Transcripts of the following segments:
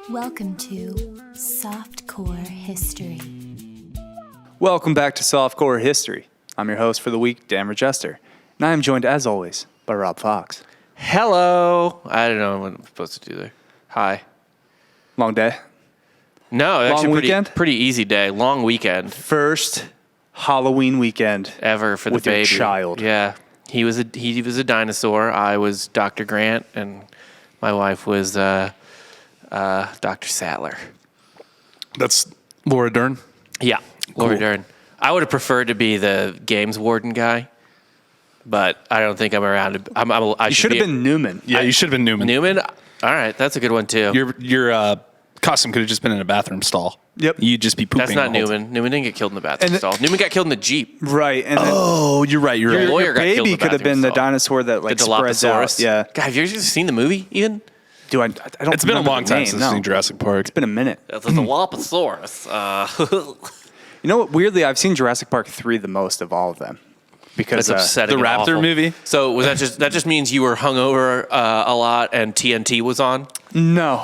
Welcome to Softcore History. Welcome back to Softcore History. I'm your host for the week, Dan Regester, and I am joined, as always, by Rob Fox. Hello. I don't know what I'm supposed to do there. Hi. Long day? No, Long actually weekend? pretty easy day. Long weekend. First Halloween weekend Ever for the with baby. your child. Yeah. He was a dinosaur. I was Dr. Grant, and my wife was Dr. Sattler. That's Laura Dern? Yeah, Laura Cool. Dern. I would have preferred to be the games warden guy, but I don't think I'm around. I You should have been Newman. Yeah, you should have been Newman. Newman. All right, that's a good one too. Your costume could have just been in a bathroom stall. Yep. You'd just be pooping. That's not the whole Newman. Newman didn't get killed in the bathroom And stall. Newman got killed in the Jeep. Right. And then Oh, you're right. You're Your right. lawyer your got killed in baby the could have bathroom been the stall. dinosaur that like The spreads out. Dilophosaurus. Yeah. God, have you ever seen the movie even? Dude, I don't It's been a remember long the time name, since no. I've seen Jurassic Park. It's been a minute. It's a Dilophosaurus. You know what? Weirdly, I've seen Jurassic Park 3 the most of all of them. Because That's upsetting. the and Raptor awful. movie? So was that just means you were hungover a lot and TNT was on No.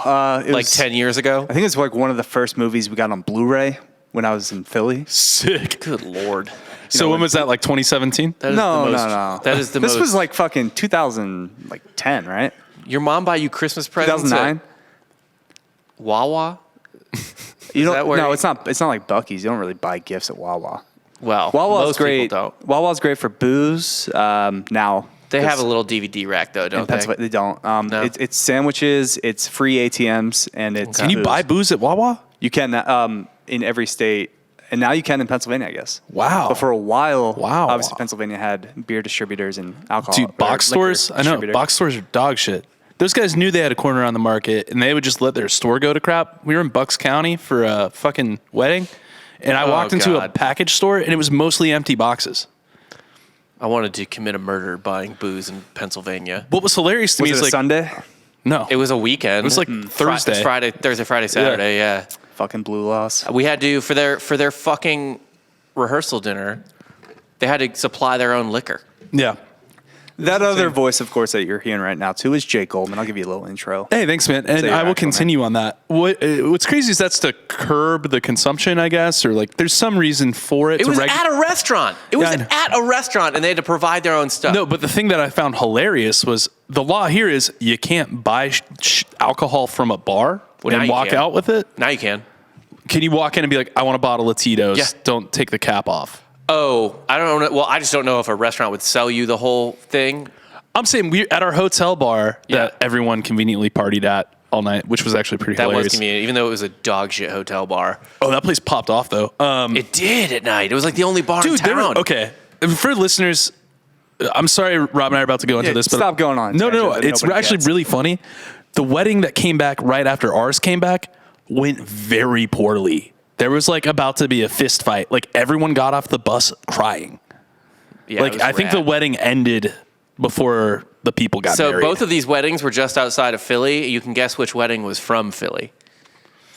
It like was, 10 years ago? I think it's like one of the first movies we got on Blu-ray when I was in Philly. Sick. Good Lord. So when was that? Like 2017? That is No. the most, That is the This most. was like fucking 2010, right? Your mom buy you Christmas presents 2009. at Wawa? You that don't. where No, you- it's not. It's not like Buc-ee's. You don't really buy gifts at Wawa. Well, Wawa's most great. people don't. Wawa's great for booze. Now They have a little DVD rack though, in don't they? Pennsylvania. They don't. No. It's sandwiches. It's free ATMs, and it's. Can you booze. buy booze at Wawa? You can in every state, and now you can in Pennsylvania, I guess. Wow. But for a while, Wow. obviously Pennsylvania had beer distributors and alcohol. Dude, or box liquor stores? I know. distributors. Box stores are dog shit. Those guys knew they had a corner on the market, and they would just let their store go to crap. We were in Bucks County for a fucking wedding, and I walked into a God. package store, and it was mostly empty boxes. I wanted to commit a murder buying booze in Pennsylvania. What was hilarious to Was me it is a like Sunday? no, It was a weekend. It was like Thursday. Thursday, Friday, Saturday. Yeah. Fucking blue loss. We had to for their fucking rehearsal dinner. They had to supply their own liquor. yeah. That other voice, of course, that you're hearing right now too is Jake Goldman. I'll give you a little intro. Hey, thanks, man. And Say your I will actual continue on that. What's crazy is that's to curb the consumption, I guess, or like there's some reason for it. It was at a restaurant. It was Yeah, I know. at a restaurant, and they had to provide their own stuff. No, but the thing that I found hilarious was the law here is you can't buy alcohol from a bar Well, now and you walk can. out with it. Now you can. Can you walk in and be like, I want a bottle of Tito's. Yeah. Don't take the cap off. Oh, I don't know. Well, I just don't know if a restaurant would sell you the whole thing. I'm saying we at our hotel bar Yeah. that everyone conveniently partied at all night, which was actually pretty That hilarious. was convenient, even though it was a dog shit hotel bar. Oh, that place popped off though. It did at night. It was like the only bar in Dude, town. okay. For listeners, I'm sorry, Rob and I are about to go into Yeah, this, but stop going on a No, tangent that it's nobody actually gets. really funny. The wedding that came back right after ours came back went very poorly. There was like about to be a fist fight. Like everyone got off the bus crying. Yeah, it Like was I think rad. the wedding ended before the people got So married. both of these weddings were just outside of Philly. You can guess which wedding was from Philly.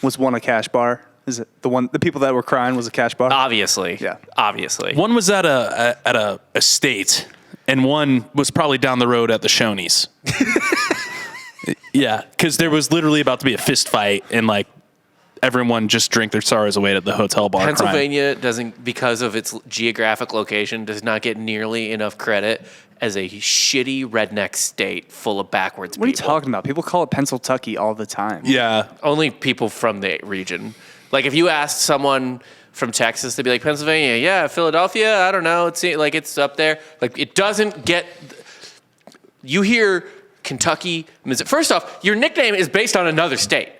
Was one a cash bar? Is it the one? The people that were crying was a cash bar. Obviously. Yeah. Obviously. One was at a estate, and one was probably down the road at the Shoney's. Yeah, because there was literally about to be a fist fight, and like everyone just drank their sorrows away at the hotel bar. crying. Pennsylvania doesn't, because of its geographic location, does not get nearly enough credit as a shitty redneck state full of backwards What are you people. talking about? People call it Pennsyltucky all the time. Yeah, Only people from the region. Like if you asked someone from Texas, they'd be like, Pennsylvania, yeah, Philadelphia, I don't know. It's like it's up there. Like it doesn't get. You hear Kentucky, Missouri. First off, your nickname is based on another state.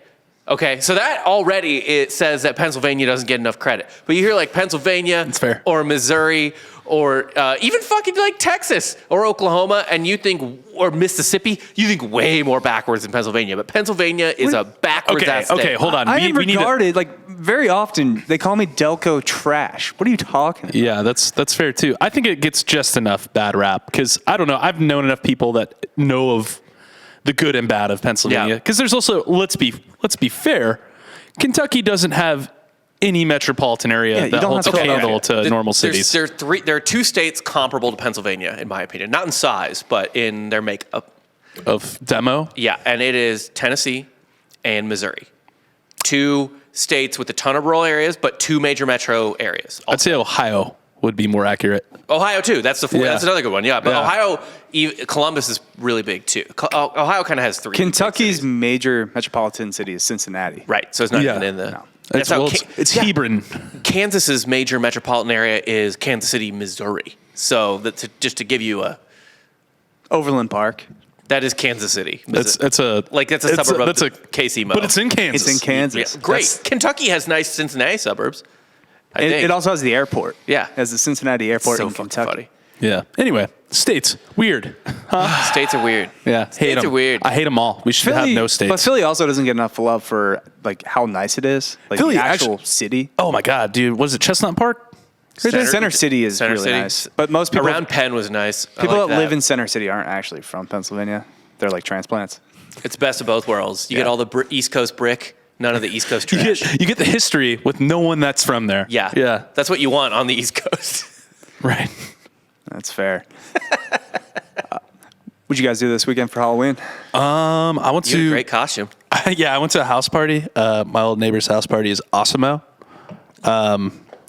Okay, so that already it says that Pennsylvania doesn't get enough credit. But you hear like Pennsylvania That's fair. or Missouri or even fucking like Texas or Oklahoma, and you think, or Mississippi, you think way more backwards than Pennsylvania. But Pennsylvania is a backwards ass state. okay, hold on. I am we need to, regarded like very often. They call me Delco trash. What are you talking about? yeah, that's fair too. I think it gets just enough bad rap because I don't know. I've known enough people that know of the good and bad of Pennsylvania. Yeah. Because there's also let's be fair, Kentucky doesn't have any metropolitan area you that don't holds have a to- candle to Th- normal there's- cities. There are two states comparable to Pennsylvania, in my opinion. Not in size, but in their makeup. of demo. Yeah, and it is Tennessee and Missouri. 2 states with a ton of rural areas, but 2 major metro areas. I'd say Ohio would be more accurate. Ohio too. That's that's another good one. Yeah, but Yeah. Ohio, Columbus is really big too. Ohio kind of has 3. Kentucky's major metropolitan city is Cincinnati. Right, so it's not Yeah. even in the. No. That's how It's Hebron. Kansas's major metropolitan area is Kansas City, Missouri. So just to give you Overland Park. that is Kansas City. That's a suburb that's of KC-Mo. but it's in Kansas. It's in Kansas. Yeah, great. That's- Kentucky has nice Cincinnati suburbs. I think. It also has the airport. Yeah. It has the Cincinnati airport so in fucking Kentucky. funny. Yeah. Anyway, states weird. States are weird. Yeah, States are weird. I hate them all. We should have no states. But Philly also doesn't get enough love for like how nice it is. Like Philly the actual actually- city. Oh my god, dude! Was it Chestnut Park? Center City is Center really City. nice. But most people Around Penn was nice. I people like that live in Center City aren't actually from Pennsylvania. They're like transplants. It's best of both worlds. You Yeah. get all the East Coast brick, none of the East Coast trash. You get the history with no one that's from there. Yeah. Yeah. That's what you want on the East Coast. Right. That's fair. What'd you guys do this weekend for Halloween? I went You had a to great costume. I went to a house party. My old neighbor's house party is awesome.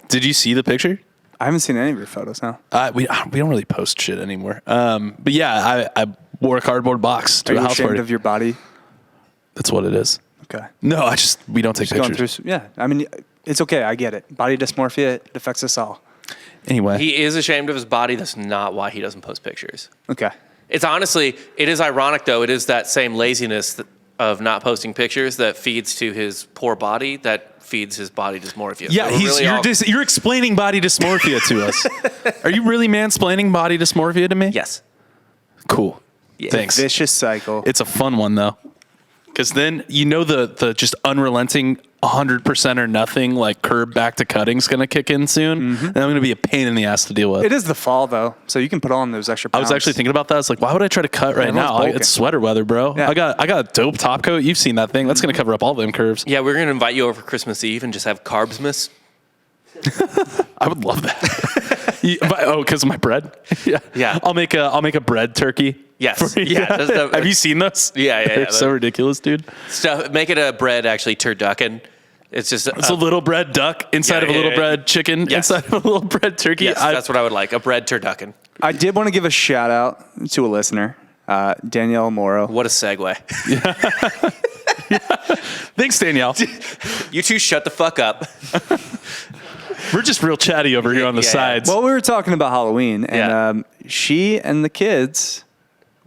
Did you see the picture? I haven't seen any of your photos now. We don't really post shit anymore. But yeah, I wore a cardboard box to Are a you house ashamed party. of your body? That's what it is. Okay. No, we don't take Going pictures. through, yeah. I mean, it's okay. I get it. Body dysmorphia, it affects us all. Anyway, He is ashamed of his body. That's not why he doesn't post pictures. Okay. It's honestly, it is ironic though. It is that same laziness of not posting pictures that feeds to his poor body that feeds his body dysmorphia. yeah, So we're really all- you're explaining body dysmorphia to us. Are you really mansplaining body dysmorphia to me? Yes. Cool. Yeah. Thanks. Vicious cycle. It's a fun one though, because then the just unrelenting 100% or nothing like curb back to cutting's gonna kick in soon, and I'm gonna be a pain in the ass to deal with. It is the fall though, so you can put on those extra I pounds. was actually thinking about that. I was like, why would I try to cut right Everyone's now? bulking. It's sweater weather, bro. Yeah. I got a dope top coat. You've seen that thing. That's gonna cover up all them curves. Yeah, we're gonna invite you over for Christmas Eve and just have carbsmas. I would love that. Because of my bread. Yeah. Yeah. I'll make a bread turkey. Yes. for you. Yeah, that's the- Have you seen those? Yeah. They're so ridiculous, dude. Stuff. Make it a bread actually turducken. It's just It's a little bread duck inside of a little bread chicken Yes. inside of a little bread turkey. Yes, that's what I would like. A bread turducken. I did want to give a shout out to a listener, Danielle Morrow. What a segue. Thanks, Danielle. You two shut the fuck up. We're just real chatty over here on the Yeah, yeah. sides. Well, we were talking about Halloween, and Yeah. she and the kids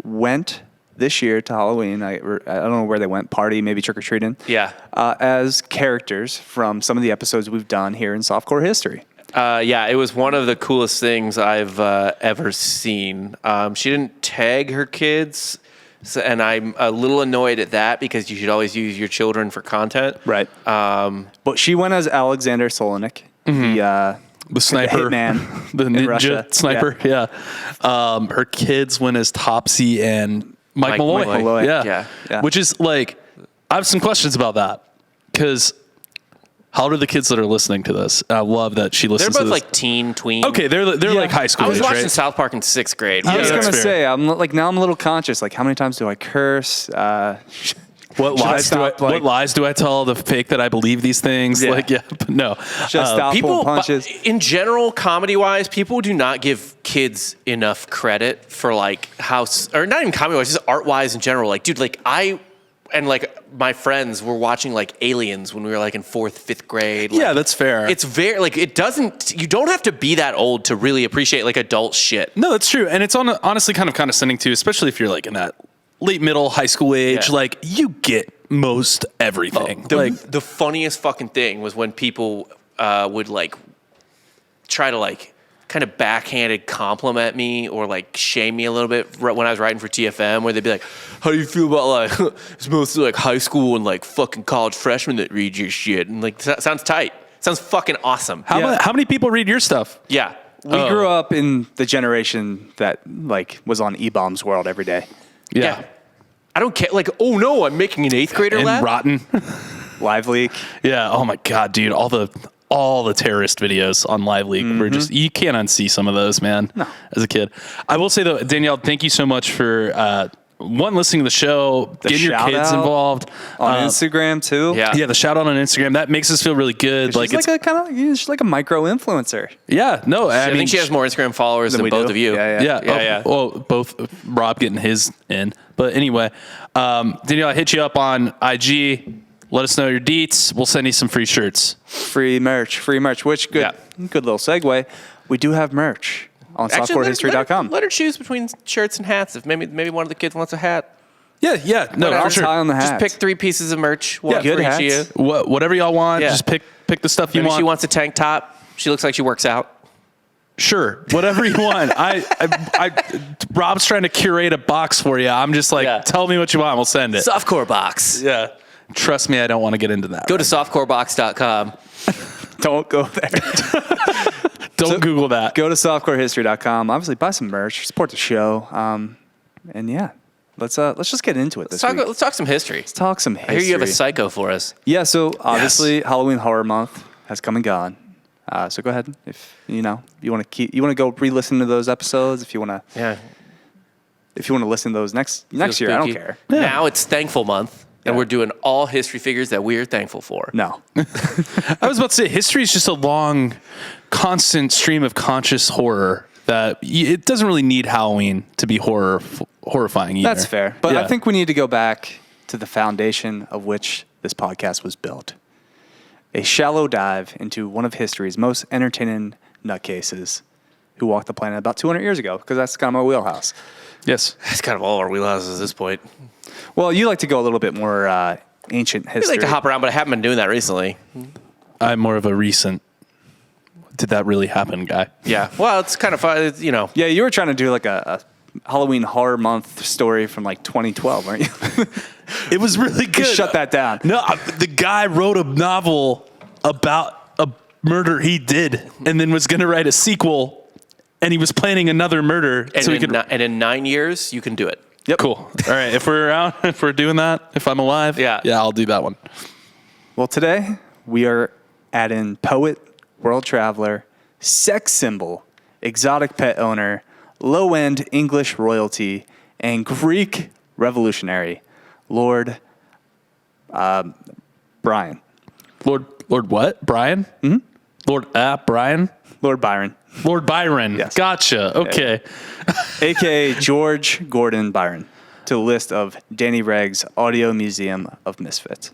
went this year to Halloween. I don't know where they went, party, maybe trick or treating. Yeah. As characters from some of the episodes we've done here in Softcore history. Yeah, it was one of the coolest things I've ever seen. She didn't tag her kids, and I'm a little annoyed at that because you should always use your children for content. Right. But she went as Alexander Solonik, the sniper, the hitman, the in ninja Russia. sniper. Yeah. Her kids went as Topsy and Mike Malloy. Malloy. Malloy. Yeah. Yeah. Which is like, I have some questions about that because how old are the kids that are listening to this? I love that she They're listens both to this. like teen, tween. Okay, they're like high school I was age, watching right? South Park in 6th grade. I was Yeah, going to that's say, I'm like, now I'm a little conscious. Like, how many times do I curse? What Should I lies do I stop, like- what lies do I tell to fake that I believe these things? Yeah. Like, yeah, but no. Should I stop People, pulling punches? in general, comedy-wise, people do not give kids enough credit for like how, or not even comedy-wise, just art-wise in general. Like, dude, like my friends were watching like Aliens when we were like in 4th, 5th grade. Like, Yeah, that's fair. It's very like you don't have to be that old to really appreciate like adult shit. No, that's true. And it's honestly kind of condescending too, especially if you're like in that late middle high school age. Yeah. Like you get most everything. The funniest fucking thing was when people would like try to like kind of backhanded compliment me or like shame me a little bit when I was writing for TFM, where they'd be like, how do you feel about like it's mostly like high school and like fucking college freshmen that read your shit, and like that sounds tight, sounds fucking awesome. How many people read your stuff? Yeah. We grew up in the generation that like was on E-Bombs World every day. Yeah. I don't care. Like, oh no, I'm making an 8th grader And laugh. Rotten. Live Leak. Yeah. Oh my God, dude. All the terrorist videos on Live Leak were just, you can't unsee some of those, man. No. As a kid. I will say though, Danielle, thank you so much for listening to the show, getting your kids shout-out involved on Instagram too. Yeah. The shout out on Instagram that makes us feel really good. She's she's like a micro influencer. I think she has more Instagram followers than we both do. of you. Yeah. Well, both Rob getting his in, but anyway, Danielle, I hit you up on IG. Let us know your deets. We'll send you some free shirts. Free merch. Which good little segue. We do have merch on softcorehistory.com. Let her choose between shirts and hats. If maybe one of the kids wants a hat. Yeah. No, I'll for sure. tie on the hat. Just pick 3 pieces of merch. One good for each hats. of you. Whatever y'all want, Yeah. just pick the stuff you Maybe want. she wants a tank top. She looks like she works out. Sure, whatever you want. Rob's trying to curate a box for you. I'm just like, tell me what you want. We'll send it. Softcore box. Yeah. Trust me, I don't want to get into that. Go to softcorebox.com. Don't go there. Don't Google that. Go to softcorehistory.com. Obviously, buy some merch. Support the show. And yeah, let's just get into it this week. Let's talk some history. Let's talk some history. I hear you have a psycho for us. Yeah, so obviously Halloween Horror Month has come and gone. So go ahead if you want to go re-listen to those episodes. If you want to listen to those next year, I don't care. Yeah. Now it's Thankful Month, and we're doing all history figures that we're thankful for. No, I was about to say, history is just a long, constant stream of conscious horror that it doesn't really need Halloween to be horrifying either. that's fair. But I think we need to go back to the foundation of which this podcast was built. A shallow dive into one of history's most entertaining nutcases who walked the planet about 200 years ago, because that's kind of my wheelhouse. Yes. That's kind of all our wheelhouses at this point. Well, you like to go a little bit more ancient I history. like to hop around, but I haven't been doing that recently. I'm more of a recent, did that really happen guy. Yeah. Well, it's kind of fun. It's, Yeah, you were trying to do like a Halloween Horror Month story from like 2012, weren't you? It was really good. Just shut that down. No, the guy wrote a novel about a murder he did and then was going to write a sequel, and he was planning another murder. And, and in 9 years, you can do it. Yep. Cool. All right. If we're around, if we're doing that, if I'm alive, Yeah. I'll do that one. Well, today we are adding poet, world traveler, sex symbol, exotic pet owner, low-end English royalty, and Greek revolutionary, Lord Brian. Lord what? Brian? Mm-hmm. Brian? Lord Byron, Lord Byron. Yes. Gotcha. Okay. a.k.a. George Gordon Byron, to the list of Danny Regg's Audio Museum of Misfits.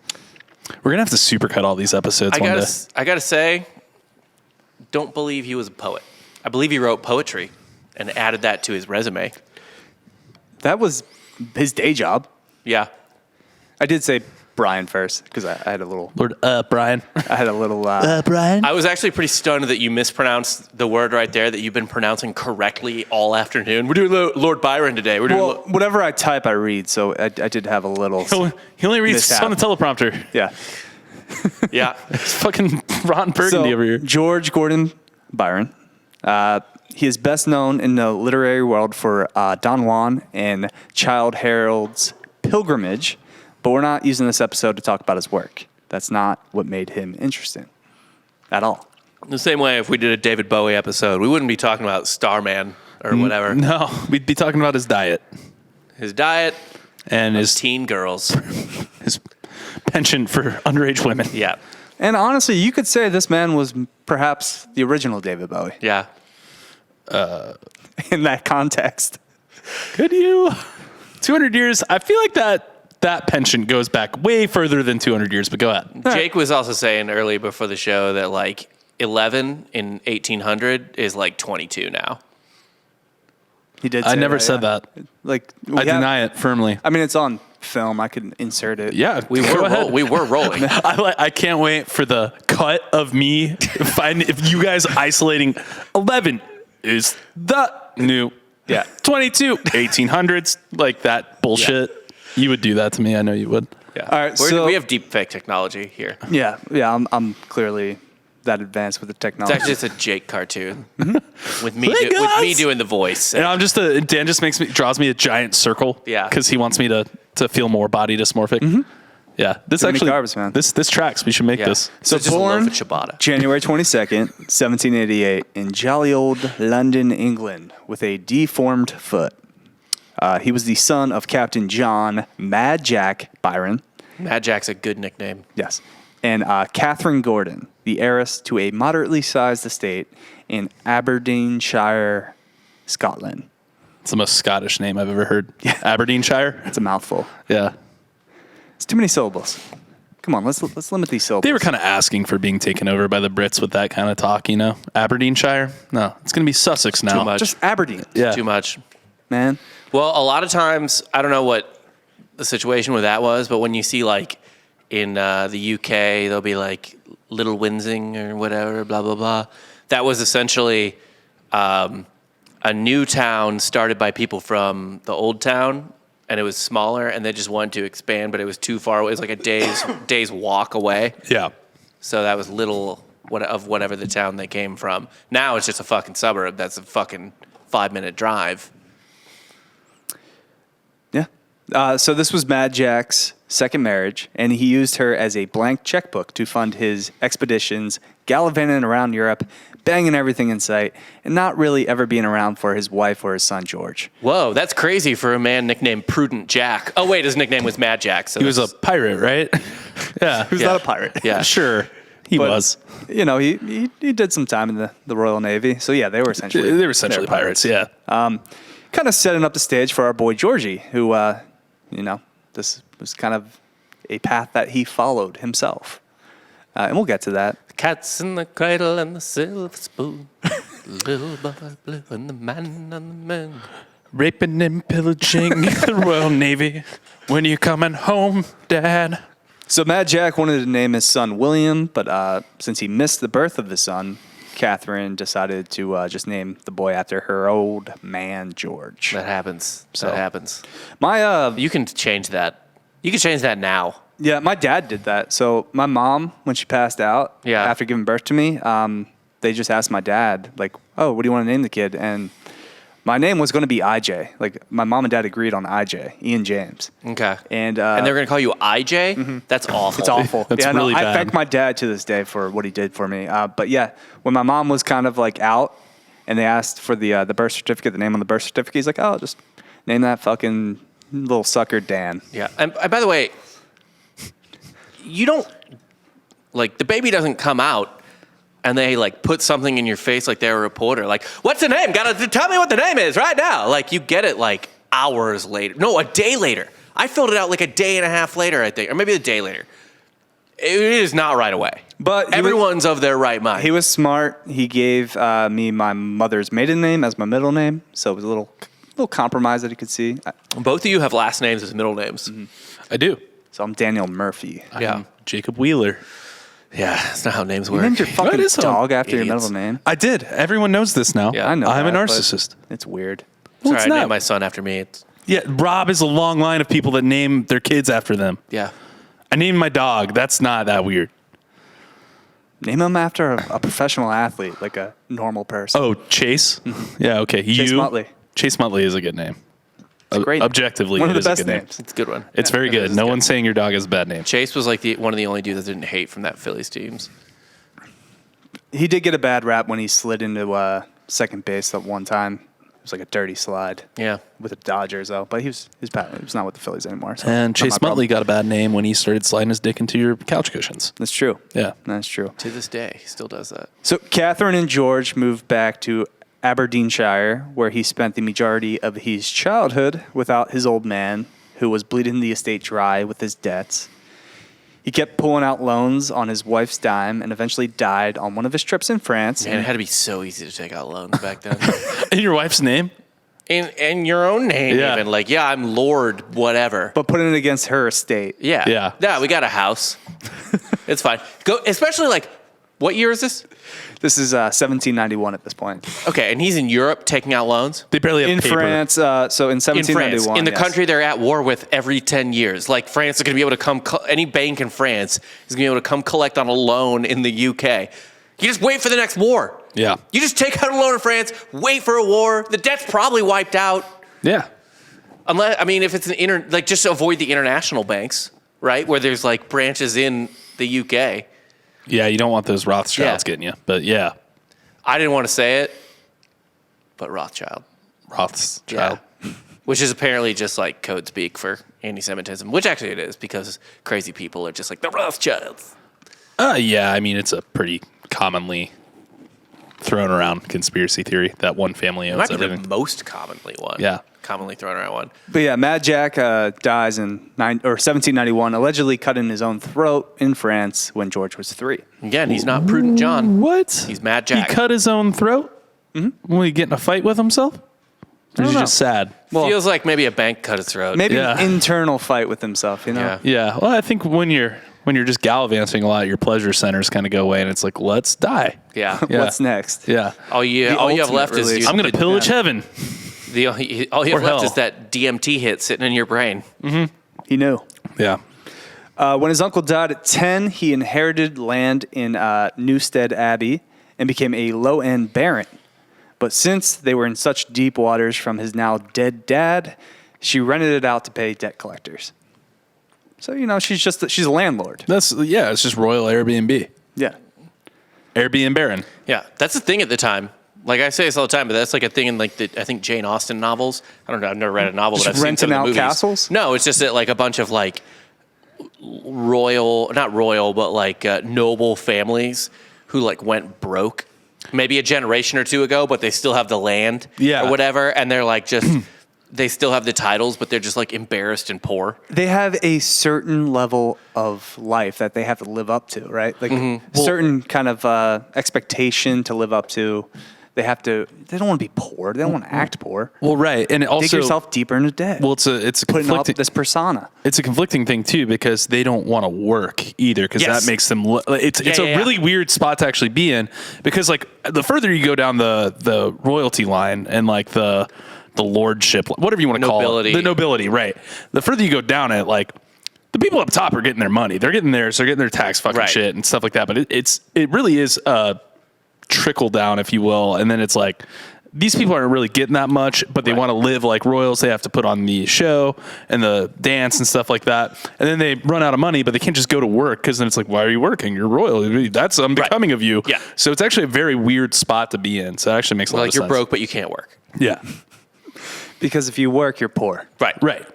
We're going to have to supercut all these episodes one day. I gotta say, don't believe he was a poet. I believe he wrote poetry and added that to his resume. That was his day job. Yeah. I did say Brian first because I had a little. Lord Brian. I had a little. Brian? I was actually pretty stunned that you mispronounced the word right there that you've been pronouncing correctly all afternoon. We're doing Lord Byron today. We're doing Well, whatever I type, I read. So I did have a little. He only reads mishap. on the teleprompter. Yeah. yeah. It's fucking Ron Burgundy over here. George Gordon Byron. He is best known in the literary world for Don Juan and Childe Harold's Pilgrimage, but we're not using this episode to talk about his work. That's not what made him interesting at all. The same way if we did a David Bowie episode, we wouldn't be talking about Starman or whatever. No, we'd be talking about his diet His diet and his his teen girls. his penchant for underage women. Yeah. And honestly, you could say this man was perhaps the original David Bowie Yeah. in that context. Could you? 200 years. I feel like that penchant goes back way further than 200 years, but go ahead. Jake was also saying earlier before the show that like 11 in 1800 is like 22 now. He did. I say never that, said yeah. that. Like I deny it firmly. I mean, it's on film. I could insert it. Yeah, We were rolling. I can't wait for the cut of me. If you guys isolating 11 is the new. Yeah. 22 1800s, like that bullshit. You would do that to me. I know you would. Yeah. All right, so- we have deep fake technology here. Yeah. I'm clearly that advanced with the It's technology. actually just a Jake cartoon with me Hey, with guys! me doing the voice. And I'm just Dan just draws me a giant circle. Yeah. Because he wants me to feel more body dysmorphic. Yeah. This Too many actually carbs, man. This tracks. We should make Yeah. this. So just a born loaf of ciabatta. January 22nd, 1788, in jolly old London, England, with a deformed foot. He was the son of Captain John Mad Jack Byron. Mad Jack's a good nickname. Yes. And Catherine Gordon, the heiress to a moderately sized estate in Aberdeenshire, Scotland. It's the most Scottish name I've ever heard. Yeah. Aberdeenshire. It's a mouthful. Yeah. It's too many syllables. Come on, let's limit these syllables. They were kind of asking for being taken over by the Brits with that kind of talk, you know? Aberdeenshire? No, it's going to be Sussex now. Too much. Just Aberdeen. Yeah. Too much. Man. Well, a lot of times, I don't know what the situation with that was, but when you see like in the UK, they'll be like Little Windsing or whatever, blah, blah, blah. That was essentially a new town started by people from the old town, and it was smaller, and they just wanted to expand, but it was too far away. It was like a day's walk away. Yeah. So that was little of whatever the town they came from. Now it's just a fucking suburb. That's a fucking 5-minute drive. Yeah. So this was Mad Jack's second marriage, and he used her as a blank checkbook to fund his expeditions, gallivanting around Europe, banging everything in sight, and not really ever being around for his wife or his son, George. Whoa, that's crazy for a man nicknamed Prudent Jack. Oh, wait, his nickname was Mad Jack. So He was a pirate, right? Yeah. He was not a pirate. Yeah. Sure. He But, was. You know, he did some time in the Royal Navy. So, yeah, they were essentially pirates, yeah. Kind of setting up the stage for our boy Georgie, who, this was kind of a path that he followed himself. And we'll get to that. Cats in the cradle and the silver spoon. Little boy blue and the man on the moon. Raping and pillaging the Royal Navy. When you coming home, Dad? So Mad Jack wanted to name his son William, but since he missed the birth of his son, Catherine decided to just name the boy after her old man, George. That happens. So- That happens. My You can change that. You can change that now. Yeah, my dad did that. So my mom, when she passed out after giving birth to me, they just asked my dad, like, oh, what do you want to name the kid? And my name was going to be IJ. Like, my mom and dad agreed on IJ, Ian James. Okay. And they're going to call you IJ? That's awful. It's awful. That's really I bad. thank my dad to this day for what he did for me. But yeah, when my mom was kind of like out and they asked for the birth certificate, the name on the birth certificate, he's like, oh, just name that fucking little sucker Dan. Yeah. And by the way, you don't, like, the baby doesn't come out and they, like, put something in your face like they're a reporter. Like, what's the name? Gotta tell me what the name is right now. Like, you get it, like, hours later. No, a day later. I filled it out, like, a day and a half later, I think. Or maybe a day later. It is not right away. But everyone's of their right mind. He was smart. He gave me my mother's maiden name as my middle name. So it was a little compromise that he could see. Both of you have last names as middle names. Mm-hmm. I do. So I'm Daniel Murphy. Yeah. I'm Jacob Wheeler. Yeah, that's not how names You work. named your fucking That is how dog after your idiots. middle name? I did. Everyone knows this now. Yeah. I know I'm a that, but narcissist. It's weird. Sorry, it's I not. named my son after me. It's, Yeah, Rob is a long line of people that name their kids after them. yeah. I named my dog. That's not that weird. Name him after a professional athlete, like a normal person. Oh, Chase? Yeah, okay. Chase Muttley. Chase Muttley is a good name. Great. Objectively, One of it the is a best good names. It's a good one. It's very good. No one's saying your dog has a bad name. Chase was like one of the only dudes that didn't hate from that Phillies teams. He did get a bad rap when he slid into second base that one time. It was like a dirty slide. Yeah. With the Dodgers, though. But he was not with the Phillies anymore. So And not Chase my problem. Muttley got a bad name when he started sliding his dick into your couch cushions. That's true. Yeah. That's true. To this day, he still does that. So Catherine and George moved back to Aberdeenshire, where he spent the majority of his childhood without his old man, who was bleeding the estate dry with his debts. He kept pulling out loans on his wife's dime and eventually died on one of his trips in France. Man, it had to be so easy to take out loans back then. In your wife's name? in your own name, Yeah. even. Like, yeah, I'm Lord whatever. But putting it against her estate. Yeah. Yeah. Yeah, we got a house. It's fine. Go, especially, like, what year is this? This is 1791 at this point. Okay, and he's in Europe taking out loans? They barely have In paper. France, so in In 1791. France, in the yes. country they're at war with every 10 years. Like, France is going to be able to come, any bank in France is going to be able to come collect on a loan in the UK. You just wait for the next war. Yeah. You just take out a loan in France, wait for a war. The debt's probably wiped out. Yeah. Unless, I mean, if it's just to avoid the international banks, right? Where there's like branches in the UK. Yeah, you don't want those Rothschilds Yeah. getting you. But yeah, I didn't want to say it, but Rothschild. Rothschild. Yeah. Which is apparently just like code speak for anti-Semitism, which actually it is because crazy people are just like the Rothschilds. Yeah, I mean, it's a pretty commonly thrown around conspiracy theory that one family It owns might be everything. the most commonly one. Yeah. Commonly thrown around one. But yeah, Mad Jack dies in 1791, allegedly cutting his own throat in France when George was 3. Again, he's not Prudent John. What? He's Mad Jack. He cut his own throat? Mm-hmm. Will he get in a fight with himself? Or is he know. just sad? Well, Feels like maybe a bank cut his throat. maybe Yeah. an internal fight with himself, you know? Yeah. Yeah. Well, I think when you're just gallivanting a lot, your pleasure centers kind of go away, and it's like, let's die. Yeah. Yeah. What's next? Yeah. All you have ultimate left is release. I'm going to pillage heaven. all you Or have left hell. is that DMT hit sitting in your brain. He knew. Yeah. When his uncle died at 10, he inherited land in Newstead Abbey and became a low-end baron. But since they were in such deep waters from his now dead dad, she rented it out to pay debt collectors. So, you know, she's a landlord. It's just royal Airbnb. Yeah. Airbnb Baron. Yeah, that's a thing at the time. Like I say this all the time, but that's like a thing in like I think Jane Austen novels. I don't know. I've never read a novel, but I've seen renting some of the out movies. castles? No, it's just that like a bunch of like not royal, but like noble families who like went broke, maybe a generation or two ago, but they still have the land, Yeah. or whatever, and they're like just they still have the titles, but they're just like embarrassed and poor. They have a certain level of life that they have to live up to, right? Like certain kind of expectation to live up to. They don't want to be poor. They don't want to act poor. Well, right, and it also Dig yourself deeper into debt. Well, it's a putting up conflicting. this persona. It's a conflicting thing too because they don't want to work either because Yes. that makes them. It's a yeah. really weird spot to actually be in because like the further you go down the royalty line and like the lordship, whatever you want to call Nobility. it, the nobility, right? The further you go down it, like the people up top are getting their money, they're getting theirs, they're getting their tax fucking Right. shit and stuff like that. But it really is trickle down, if you will, and then it's like. These people aren't really getting that much, but they want to live like royals. They have to put on the show and the dance and stuff like that. And then they run out of money, but they can't just go to work because then it's like, why are you working? You're royal. That's unbecoming of you. Yeah. So it's actually a very weird spot to be in. So it actually makes a lot Like of you're sense. broke, but you can't work. Yeah. Because if you work, you're poor. Right. Right.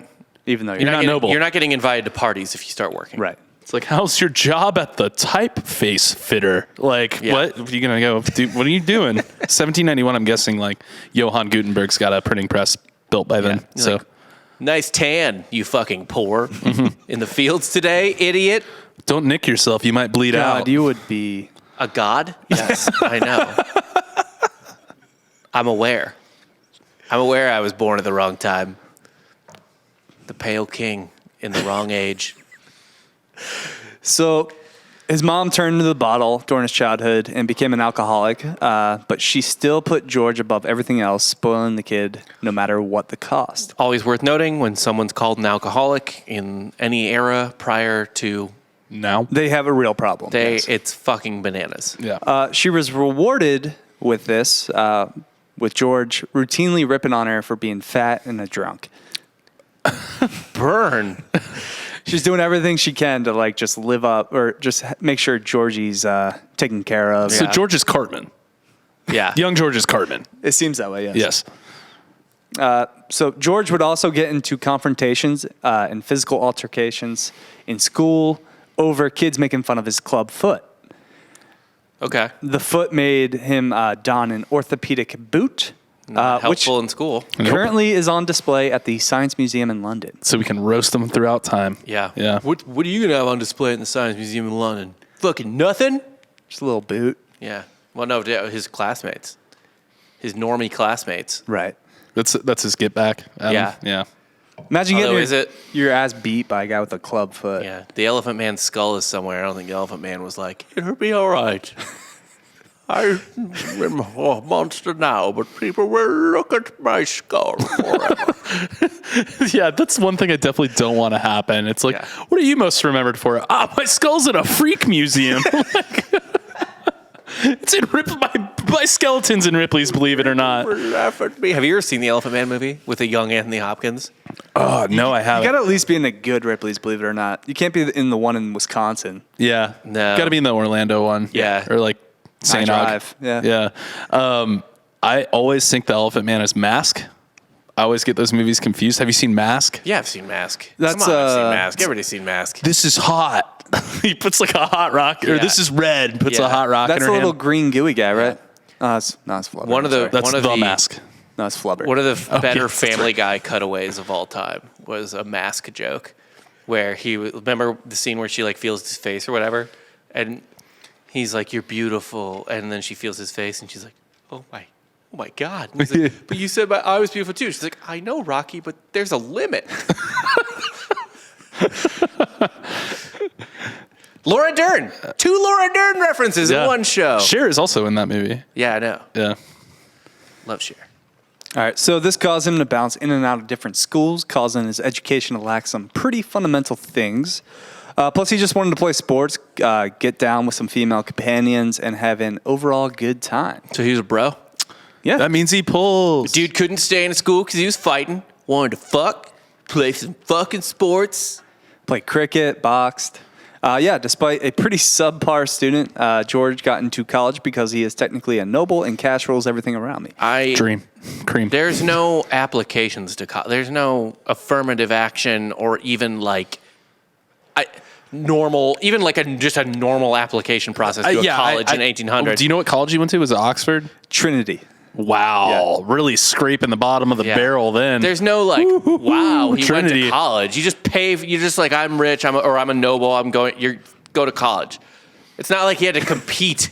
Even though You're not getting, noble. You're not getting invited to parties if you start working. Right. It's like, how's your job at the typeface fitter? Like, Yeah. what? Are you going to go do? What are you doing? 1791, I'm guessing like Johann Gutenberg's got a printing press built by then. You're So like, nice tan, you fucking poor. In the fields today, idiot. don't nick yourself. You might bleed God, out. you would be. A god? Yes, I know. I'm aware. I'm aware I was born at the wrong time. The pale king in the wrong age. So his mom turned to the bottle during his childhood and became an alcoholic, but she still put George above everything else, spoiling the kid no matter what the cost. Always worth noting when someone's called an alcoholic in any era prior to now. They have a real problem. yes. it's fucking bananas. Yeah. She was rewarded with this, with George routinely ripping on her for being fat and a drunk. Burn. She's doing everything she can to like just live up or just make sure Georgie's taken care of. So Yeah. George is Cartman. Yeah. Young George is Cartman. It seems that way, yes. Yes. So George would also get into confrontations and physical altercations in school over kids making fun of his club foot. Okay. The foot made him don an orthopedic boot, Not which helpful in school. currently is on display at the Science Museum in London. So we can roast them throughout time. Yeah. Yeah. What are you going to have on display in the Science Museum in London? Fucking nothing? Just a little boot. Yeah. Well, no, his classmates. His normie classmates. Right. That's his get back. Adam. Yeah. Yeah. Imagine Although, getting is it? your ass beat by a guy with a club foot. Yeah. The Elephant Man's skull is somewhere. I don't think the Elephant Man was like, it'll be all right. I'm a monster now, but people will look at my skull forever. Yeah, that's one thing I definitely don't want to happen. It's like, Yeah. what are you most remembered for? My skull's in a freak museum. It's in my skeletons in Ripley's, believe it or not. Laugh at me. Have you ever seen the Elephant Man movie with the young Anthony Hopkins? Oh, no, I You haven't. got to at least be in the good Ripley's, believe it or not. You can't be in the one in Wisconsin. Yeah. No. Got to be in the Orlando one. Yeah. Or like St. Drive. Yeah. Yeah. I always think the Elephant Man is Mask. I always get those movies confused. Have you seen Mask? Yeah, I've seen Mask. That's, Come on, I've seen Mask. Everybody's seen Mask. This is hot. He puts like a hot rock, or Yeah. this is red. And puts a hot rock That's in the her little hand. green gooey guy, right? It's Flubber. One of the Sorry. That's the Mask. No, it's Flubber. One of the better yes, that's Family Guy cutaways of all time was a Mask joke, where remember the scene where she like feels his face or whatever, and he's like, "You're beautiful," and then she feels his face, and she's like, "Oh my God!" And he's like, "But you said I was beautiful too." She's like, "I know, Rocky, but there's a limit." Laura Dern, 2 Laura Dern references in one show. Cher is also in that movie. Yeah, I know. Yeah. Love Cher. All right, so this caused him to bounce in and out of different schools, causing his education to lack some pretty fundamental things. Plus, he just wanted to play sports, get down with some female companions, and have an overall good time. So he was a bro. Yeah. That means he pulls. Dude couldn't stay in school because he was fighting, wanted to fuck, play some fucking sports. Played cricket, boxed. Despite a pretty subpar student, George got into college because he is technically a noble and cash rules everything around me. Dream. Cream. There's no applications to college. There's no affirmative action or even like normal, even like just a normal application process to a college in 1800. Do you know what college you went to? Was it Oxford? Trinity. Wow. Really scraping the bottom of the barrel then. There's no like, wow, he went Trinity. to college. You just pay. You're just like, I'm rich. I'm a noble. Go to college. It's not like he had to compete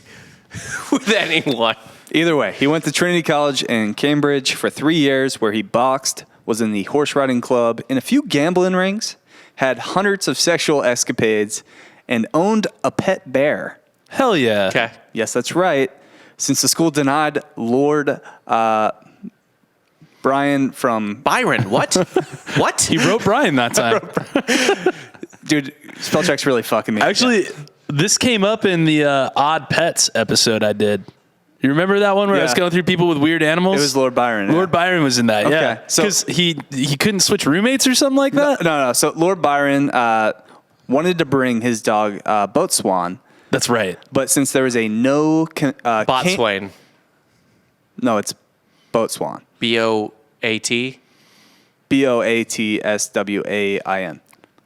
with anyone. Either way, he went to Trinity College in Cambridge for 3 years, where he boxed, was in the horse riding club, in a few gambling rings, had hundreds of sexual escapades, and owned a pet bear. Hell yeah. Okay. Yes, that's right. Since the school denied Lord Brian from... Byron, what? What? He wrote Brian that time. Dude, spell check's really fucking me. Actually, this came up in the Odd Pets episode I did. You remember that one where I was Yeah. going through people with weird animals? It was Lord Byron. Lord Byron was in that, yeah. Okay, so- Because he couldn't switch roommates or something like that? No. So Lord Byron wanted to bring his dog Boatswan, That's right. but since there was a no... Botswain. No, it's Boatswan. B-O-A-T. Boatswain.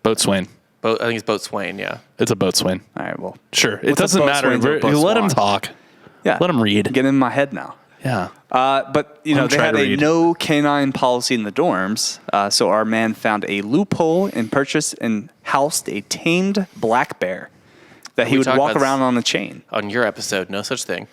Boatswain. I think it's Boatswain, yeah. It's a boatswain. All right, well. Sure. It What's a doesn't matter. boatswain to a Let him boatswan? talk. Yeah. Let him read. Get in my head now. Yeah. But, Let him they try had to a read. no canine policy in the dorms, so our man found a loophole and purchased and housed a tamed black bear that he We would talked walk about around on a chain. On your episode, no such thing.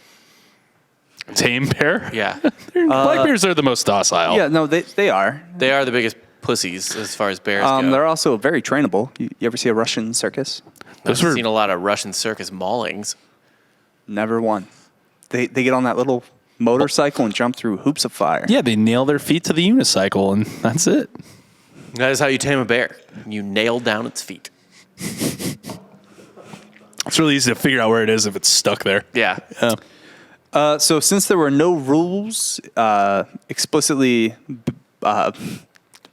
Tame bear? Yeah. Black bears are the most docile. Yeah, no, they are. They are the biggest pussies as far as bears go. They're also very trainable. You ever see a Russian circus? I've Those were seen a lot of Russian circus maulings. Never one. They get on that little motorcycle and jump through hoops of fire. Yeah, they nail their feet to the unicycle, and that's it. That is how you tame a bear. You nail down its feet. It's really easy to figure out where it is if it's stuck there. Yeah. So since there were no rules explicitly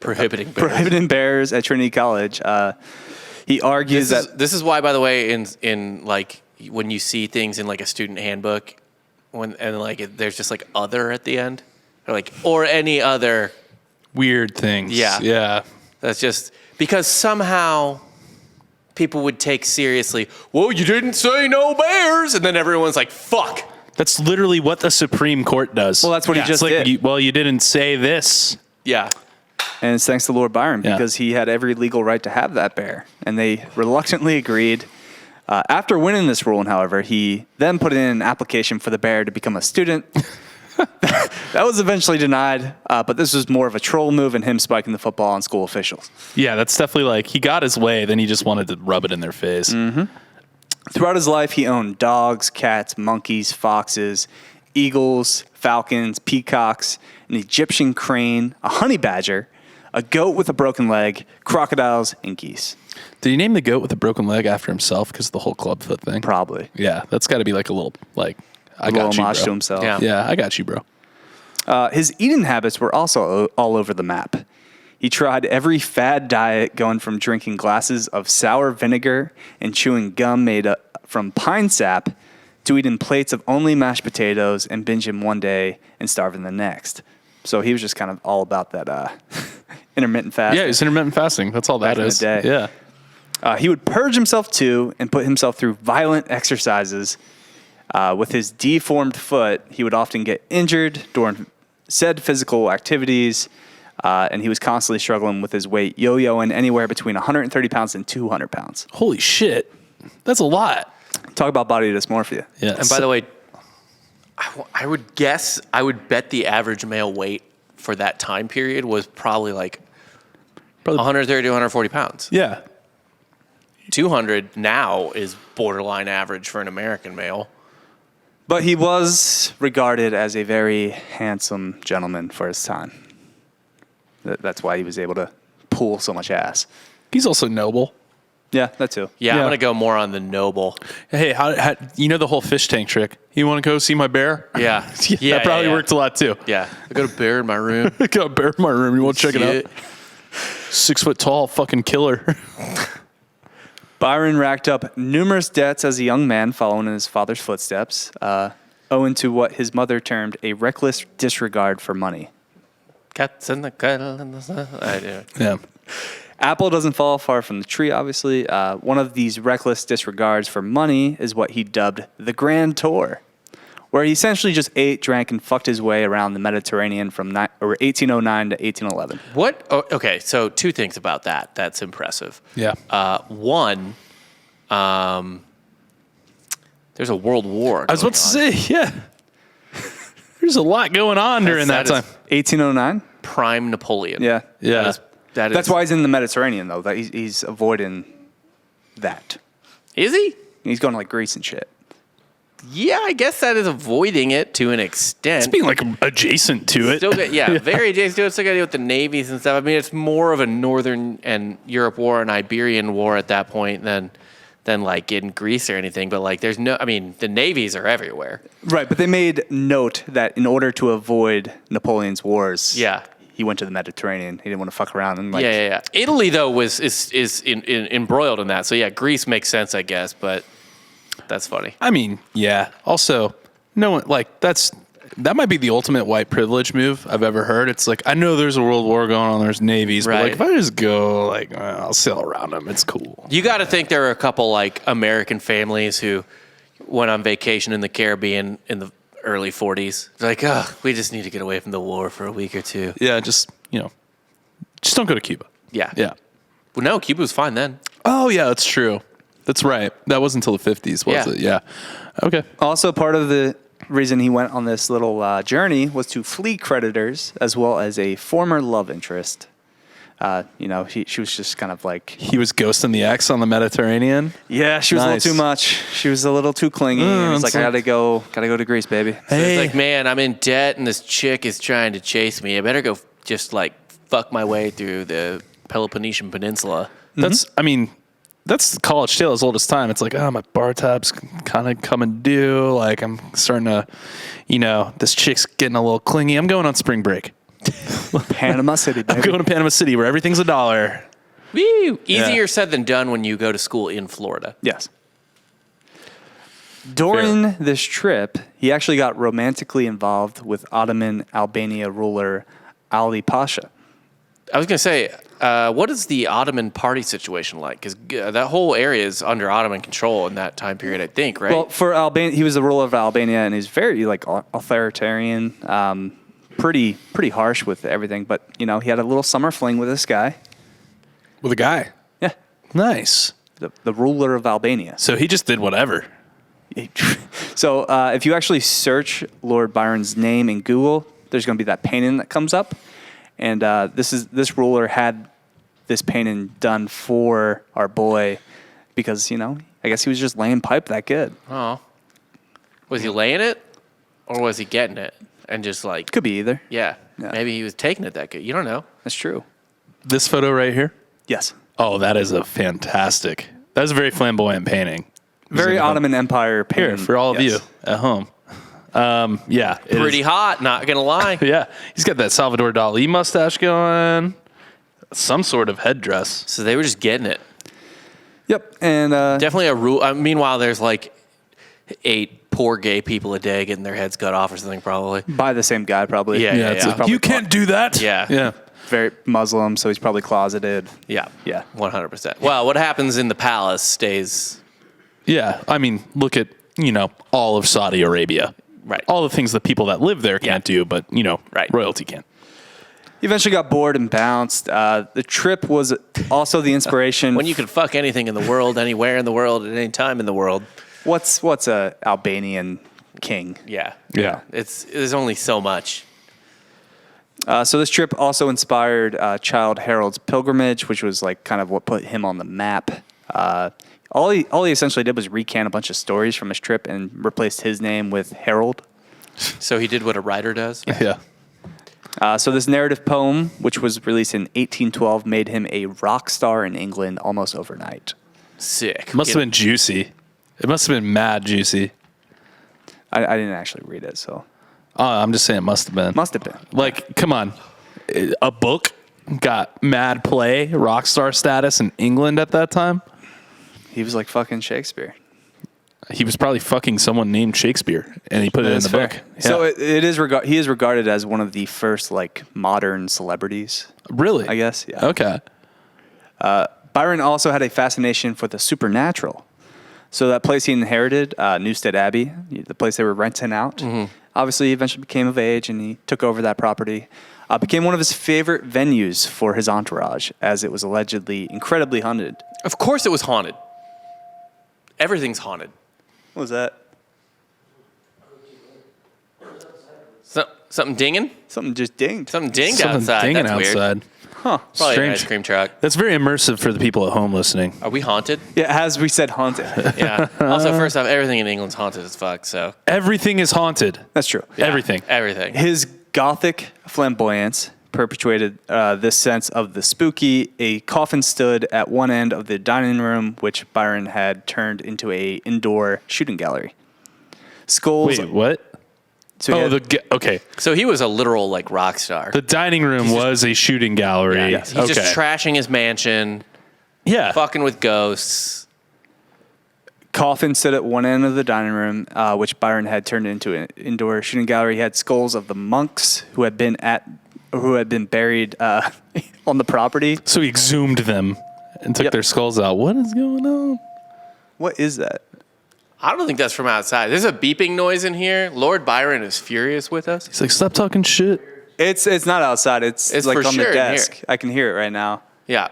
Prohibiting bears. prohibiting bears at Trinity College, he argues that This is why, by the way, in like when you see things in like a student handbook, there's just like other at the end, or any other. Weird things. Yeah. Yeah. That's just because somehow people would take seriously. Well, you didn't say no bears, and then everyone's like, "Fuck." That's literally what the Supreme Court does. Well, that's what he It's just did. You didn't say this. Yeah. and it's thanks to Lord Byron Yeah. because he had every legal right to have that bear, and they reluctantly agreed. After winning this ruling, however, he then put in an application for the bear to become a student. That was eventually denied, but this was more of a troll move and him spiking the football on school officials. Yeah, that's definitely like he got his way, then he just wanted to rub it in their face. Throughout his life, he owned dogs, cats, monkeys, foxes, eagles, falcons, peacocks, an Egyptian crane, a honey badger, a goat with a broken leg, crocodiles, and geese. Did he name the goat with a broken leg after himself because of the whole clubfoot thing? Probably. Yeah, that's got to be like a little like I A little got you, homage bro. to himself. Yeah. Yeah, I got you, bro. His eating habits were also all over the map. He tried every fad diet, going from drinking glasses of sour vinegar and chewing gum made from pine sap to eating plates of only mashed potatoes and binging one day and starving the next. So he was just kind of all about that intermittent fasting. Yeah, it's intermittent fasting. That's all that Back in the is. day. Yeah. He would purge himself too and put himself through violent exercises. With his deformed foot, he would often get injured during said physical activities, and he was constantly struggling with his weight, yo-yoing anywhere between 130 pounds and 200 pounds. Holy shit. That's a lot. Talk about body dysmorphia. Yeah. And by the way, I would bet the average male weight for that time period was probably like 130 to 140 pounds. Yeah. 200 now is borderline average for an American male. But he was regarded as a very handsome gentleman for his time. That's why he was able to pull so much ass. He's also noble. Yeah, that too. Yeah, I'm Yeah. going to go more on the noble. Hey, how you know the whole fish tank trick? You want to go see my bear? Yeah. That probably worked a lot too. Yeah. I got a bear in my room. I got a bear in my room. You want to check it out? 6 foot tall, fucking killer. Byron racked up numerous debts as a young man following in his father's footsteps, owing to what his mother termed a reckless disregard for money. Cats in the kettle and the sun. Yeah. Apple doesn't fall far from the tree, obviously. One of these reckless disregards for money is what he dubbed the Grand Tour, where he essentially just ate, drank, and fucked his way around the Mediterranean from 1809 to 1811. What? Oh, okay, so two things about that. That's impressive. Yeah. One, there's a world war. I was about to say, yeah. There's a lot going on during that time. 1809? Prime Napoleon. Yeah. Yeah. That's why he's in the Mediterranean, though. That he's avoiding that. Is he? He's going to like Greece and shit. Yeah, I guess that is avoiding it to an extent. It's being like adjacent to it. Still good, yeah, very adjacent to it. Still got to deal with the navies and stuff. I mean, it's more of a Northern and Europe war, an Iberian war at that point than like in Greece or anything. But like, there's no, I mean, the navies are everywhere. Right, but they made note that in order to avoid Napoleon's wars, Yeah. he went to the Mediterranean. He didn't want to fuck around and like. Yeah. Italy though is embroiled in that. So yeah, Greece makes sense, I guess. But that's funny. I mean, yeah. Also, no one like that might be the ultimate white privilege move I've ever heard. It's like, I know there's a world war going on, there's navies, but like if I just go, like, I'll sail around them. It's cool. You got to think there are a couple like American families who went on vacation in the Caribbean in the early 40s. They're like, oh, we just need to get away from the war for a week or two. Yeah, just don't go to Cuba. Yeah. Yeah. Well, no, Cuba was fine then. Oh yeah, that's true. That's right. That wasn't until the 50s, was it? Yeah. Okay. Also, part of the reason he went on this little journey was to flee creditors as well as a former love interest. She was just kind of like... He was ghosting the ex on the Mediterranean. Yeah, she was a Nice. little too much. She was a little too clingy. And he's like, I gotta go to Greece, baby. So it's like, man, I'm in debt and this chick is trying to chase me. I better go just like fuck my way through the Peloponnesian Peninsula. That's, I mean, that's college tale as old as time. It's like, my bar tab's kind of coming due. Like, I'm starting to, this chick's getting a little clingy. I'm going on spring break. Panama City, baby. I'm going to Panama City where everything's $1. Woo! Yeah. Easier said than done when you go to school in Florida. Yes. During this trip, he actually got romantically involved with Ottoman Albania ruler Ali Pasha. I was going to say, what is the Ottoman party situation like? Because that whole area is under Ottoman control in that time period, I think, right? Well, for Albania, he was the ruler of Albania, and he's very like authoritarian, pretty harsh with everything. But he had a little summer fling with this guy. With a guy. Yeah, Nice. the ruler of Albania. So he just did whatever. So if you actually search Lord Byron's name in Google, there's going to be that painting that comes up, and this ruler had this painting done for our boy because I guess he was just laying pipe that good. Oh. Was he laying it? Or was he getting it? And just like... Could be either. Yeah. Yeah. Maybe he was taking it that good. You don't know. That's true. This photo right here. Yes. Oh, that is a very flamboyant painting. Very Ottoman Empire painting. Here, for all of you at home. Yeah. it Pretty is- hot, not going to lie. Yeah. He's got that Salvador Dali mustache going. Some sort of headdress. So they were just getting it. Yep. And Definitely a rule. Meanwhile, there's like 8 poor gay people a day getting their heads cut off or something, probably. By the same guy, probably. Yeah. It's like, you can't do that. Yeah. Yeah. Very Muslim, so he's probably closeted. Yeah. Yeah. 100%. Well, what happens in the palace stays. Yeah. I mean, look at, all of Saudi Arabia. Right. All the things the people that live there can't do, but, Right. royalty can. He eventually got bored and bounced. The trip was also the inspiration. When you can fuck anything in the world, anywhere in the world, at any time in the world. What's a Albanian king? Yeah. Yeah. There's only so much. So this trip also inspired Childe Harold's pilgrimage, which was like kind of what put him on the map. All he essentially did was recant a bunch of stories from his trip and replaced his name with Harold. So he did what a writer does? Yeah. So this narrative poem, which was released in 1812, made him a rock star in England almost overnight. Sick. Must have been juicy. It must have been mad juicy. I didn't actually read it, so I'm just saying it must have been. must have been. Like, come on. A book got mad play, rock star status in England at that time. He was like fucking Shakespeare. He was probably fucking someone named Shakespeare, and he put it in the book. Yeah. So he is regarded as one of the first like modern celebrities. Really? I guess. Yeah. Okay. Byron also had a fascination for the supernatural. So that place he inherited, Newstead Abbey, the place they were renting out, obviously he eventually became of age and he took over that property. Became one of his favorite venues for his entourage, as it was allegedly incredibly haunted. Of course it was haunted. Everything's haunted. What was that? Something dinging? Something just dinged. Something dinged Something outside. dinging That's outside. weird. Huh. Probably an Strange. ice cream truck. That's very immersive for the people at home listening. Are we haunted? Yeah, as we said, haunted. Yeah. Also, first off, everything in England's haunted as fuck, so. Everything is haunted. That's true. Yeah, Everything. Everything. His gothic flamboyance perpetuated this sense of the spooky. A coffin stood at one end of the dining room, which Byron had turned into a indoor shooting gallery. Skulls. Wait, what? So he had- okay. So he was a literal, like, rock star. The dining room was a shooting gallery. Yeah. He's okay. just trashing his mansion, Yeah. fucking with ghosts. coffin stood at one end of the dining room, which Byron had turned into an indoor shooting gallery. He had skulls of the monks who had been buried on the property. So he exhumed them and took Yep. their skulls out. What is going on? What is that? I don't think that's from outside. There's a beeping noise in here. Lord Byron is furious with us. He's like, stop talking shit. It's not outside. It's like for on sure the in here. desk. I can hear it right now. Yeah.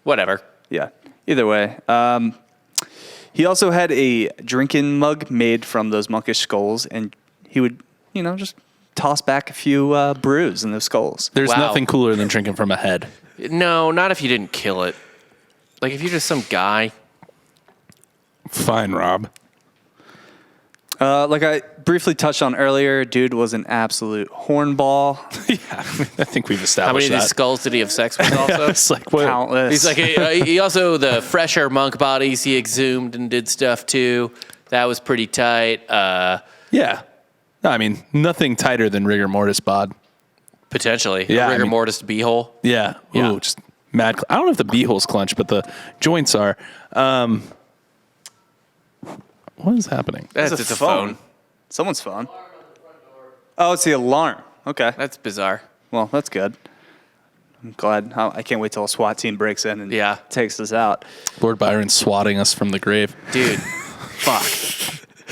Whatever. Yeah. Either way. He also had a drinking mug made from those monkish skulls, and he would, just toss back a few brews in those skulls. There's Wow. nothing cooler than drinking from a head. No, not if you didn't kill it. Like, if you're just some guy. Fine, Rob. Like I briefly touched on earlier, dude was an absolute hornball. Yeah, I think we've How many established of these that. skulls did he have sex with also? It's like, what? Countless. He's like, he also, the fresher monk bodies he exhumed and did stuff too. That was pretty tight. Yeah. No, I mean, nothing tighter than rigor mortis bod. Potentially. Yeah, Rigor I mean- mortis beehole. Yeah. Yeah. Ooh, just mad. I don't know if the beeholes clench, but the joints are. What is happening? It's a phone. Someone's phone. Oh, it's the alarm. Okay. That's bizarre. Well, that's good. I'm glad. I can't wait till a SWAT team breaks in and Yeah. takes us out. Lord Byron swatting us from the grave. Dude, fuck.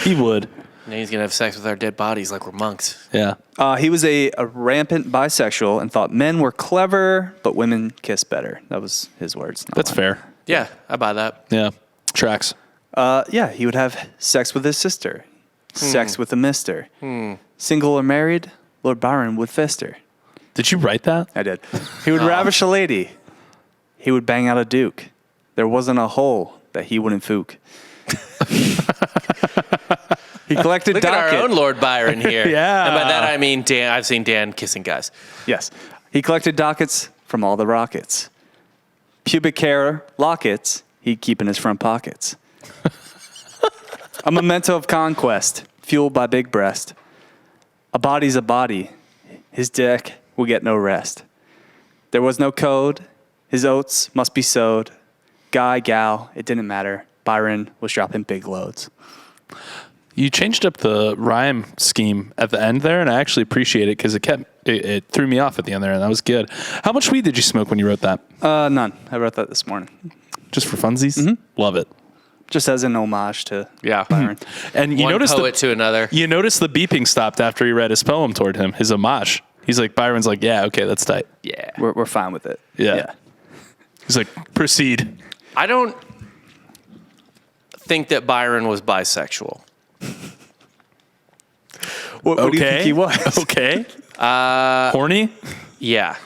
He would. Now he's going to have sex with our dead bodies like we're monks. Yeah. He was a rampant bisexual and thought men were clever, but women kiss better. That was his words. not That's mine. fair. Yeah, I buy that. Yeah. Tracks. Yeah, he would have sex with his sister, sex with a mister. Single or married, Lord Byron would fist her. Did you write that? I did. He would ravish a lady. He would bang out a duke. There wasn't a hole that he wouldn't fook. He collected Look at docket. our own Lord Byron here. Yeah. And by that I mean Dan. I've seen Dan kissing guys. Yes. He collected dockets from all the rockets. Pubic hair lockets he'd keep in his front pockets. A memento of conquest, fueled by big breast. A body's a body. His dick will get no rest. There was no code. His oats must be sowed. Guy, gal, it didn't matter. Byron was dropping big loads. you changed up the rhyme scheme at the end there, and I actually appreciate it because it threw me off at the end there, and that was good. How much weed did you smoke when you wrote that? None. I wrote that this morning. Just for funsies? Mm-hmm. Love it. Just as an homage to Yeah. Byron. And you One notice poet to another. You notice the beeping stopped after he read his poem toward him, his homage. He's like, Byron's like, yeah, okay, that's tight. Yeah. We're fine with it. Yeah. He's like, proceed. I don't think that Byron was bisexual. What do you think he was? Okay. Horny? Yeah.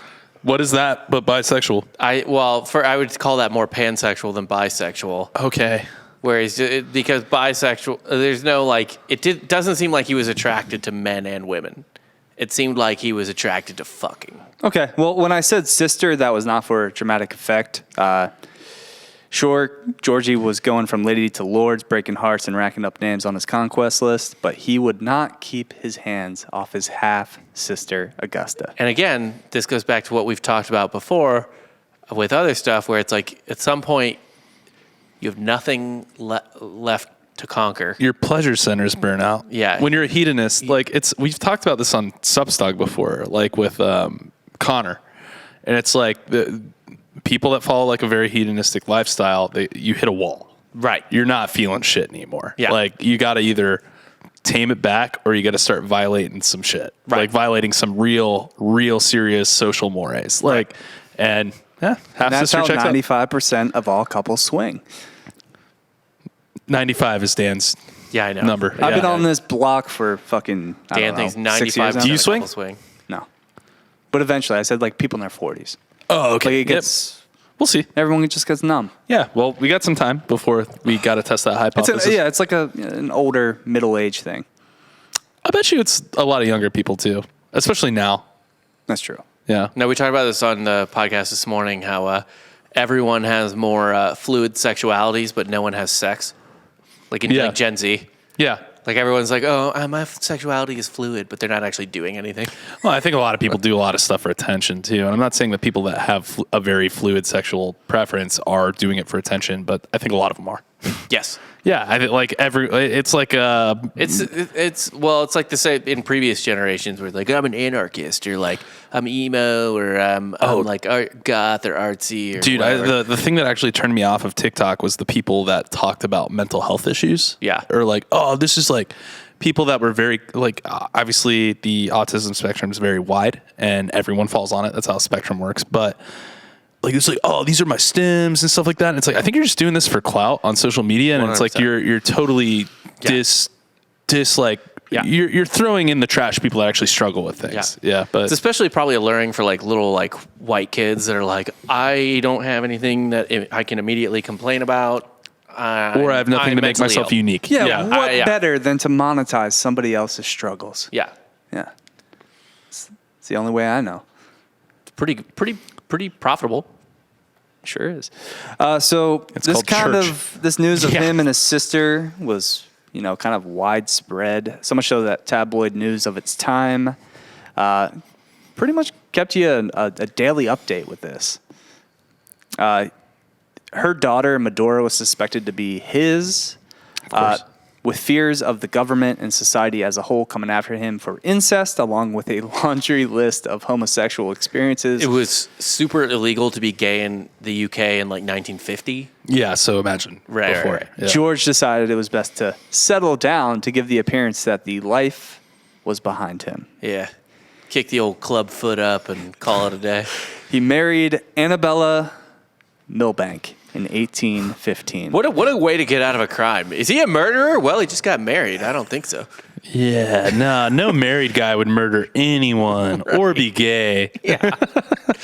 What is that but bisexual? I would call that more pansexual than bisexual. Okay. Whereas because bisexual, there's no doesn't seem like he was attracted to men and women. It seemed like he was attracted to fucking. Okay. Well, when I said sister, that was not for dramatic effect. Sure, Georgie was going from lady to lords, breaking hearts and racking up names on his conquest list, but he would not keep his hands off his half-sister, Augusta. And again, this goes back to what we've talked about before with other stuff where it's like at some point you have nothing left to conquer. Your pleasure centers burn out. Yeah. When you're a hedonist, we've talked about this on Substock before, like with Connor. And it's like the people that follow like a very hedonistic lifestyle, you hit a wall. Right. You're not feeling shit anymore. Yeah. Like you got to either tame it back or you got to start violating some shit. Right. Like violating some real serious social mores. Like, and yeah, half That's sister how checks 95% of all couples swing. 95 is Dan's Yeah, I know. number. I've Yeah. been on this block for fucking, I Dan don't thinks know, 6 years 95 now. Do you swing? swing. No. But eventually, I said like people in their 40s. Oh, okay. Like it Yep. gets, We'll see. everyone just gets numb. Yeah. Well, we got some time before we got to test that hypothesis. It's like an older middle-age thing. I bet you it's a lot of younger people too, especially now. That's true. Yeah. No, we talked about this on the podcast this morning, how everyone has more fluid sexualities, but no one has sex. Like in like Gen Z. Yeah. Like everyone's like, oh, my sexuality is fluid, but they're not actually doing anything. Well, I think a lot of people do a lot of stuff for attention too. And I'm not saying that people that have a very fluid sexual preference are doing it for attention, but I think a lot of them are. Yes. Yeah. I think like it's like It's like the same in previous generations where like I'm an anarchist or like I'm emo or I'm like goth or artsy or dude, whatever. the thing that actually turned me off of TikTok was the people that talked about mental health issues. Yeah. Or like, oh, this is like people that were very like obviously the autism spectrum is very wide and everyone falls on it. That's how the spectrum works. But like it's like, oh, these are my stems and stuff like that. And it's like I think you're just doing this for clout on social media, and 100%. It's like you're totally you're throwing in the trash people that actually struggle with things. Yeah, but it's especially probably alluring for like little like white kids that are like, I don't have anything that I can immediately complain about. Or I have nothing to make myself unique. Yeah. What better than to monetize somebody else's struggles? Yeah. Yeah. It's the only way I know. It's pretty profitable. Sure is. So It's this called church. this news of Yeah. him and his sister was, kind of widespread. So much so that tabloid news of its time pretty much kept you a daily update with this. Her daughter, Medora, was suspected to be his, with fears of the government and society as a whole coming after him for incest, along with a laundry list of homosexual experiences. It was super illegal to be gay in the UK in like 1950. Yeah, so imagine. Right. Yeah. George decided it was best to settle down to give the appearance that the life was behind him. Yeah. Kick the old club foot up and call it a day. He married Annabella Milbank in 1815. What a way to get out of a crime. Is he a murderer? Well, he just got married. I don't think so. Yeah, no married guy would murder anyone or be gay. Yeah.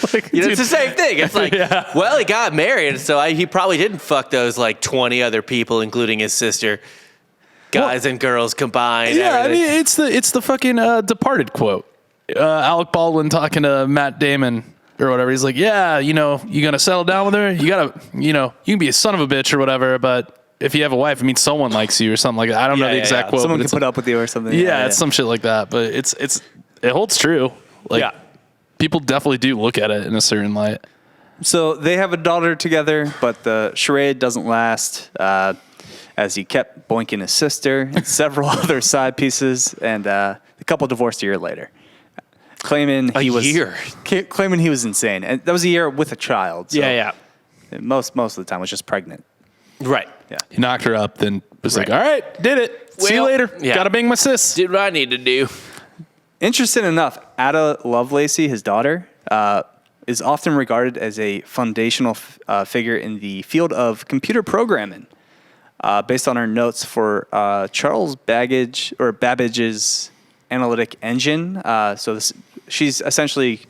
It's the same thing. It's like, well, he got married, so he probably didn't fuck those like 20 other people, including his sister. Guys and girls combined. Yeah, everything. I mean, it's the fucking Departed quote. Alec Baldwin talking to Matt Damon or whatever. He's like, yeah, you gonna settle down with her? You gotta, you can be a son of a bitch or whatever, but if you have a wife, it means someone likes you or something like that. I don't know the exact quote. Someone but can it's put up with you or something. Yeah, it's some shit like that. But it holds true. Like, people definitely do look at it in a certain light. So they have a daughter together, but the charade doesn't last. as he kept boinking his sister and several other side pieces, and the couple divorced a year later, claiming he was insane. And that was a year with a child. So Yeah. Most of the time was just pregnant. Right. Yeah. He knocked her up, then was like, all right, did it. See you Well, later. yeah. Gotta bang my sis. Did what I need to do. Interesting enough, Ada Lovelace, his daughter, is often regarded as a foundational figure in the field of computer programming, based on her notes for Charles Babbage's analytic engine. She's essentially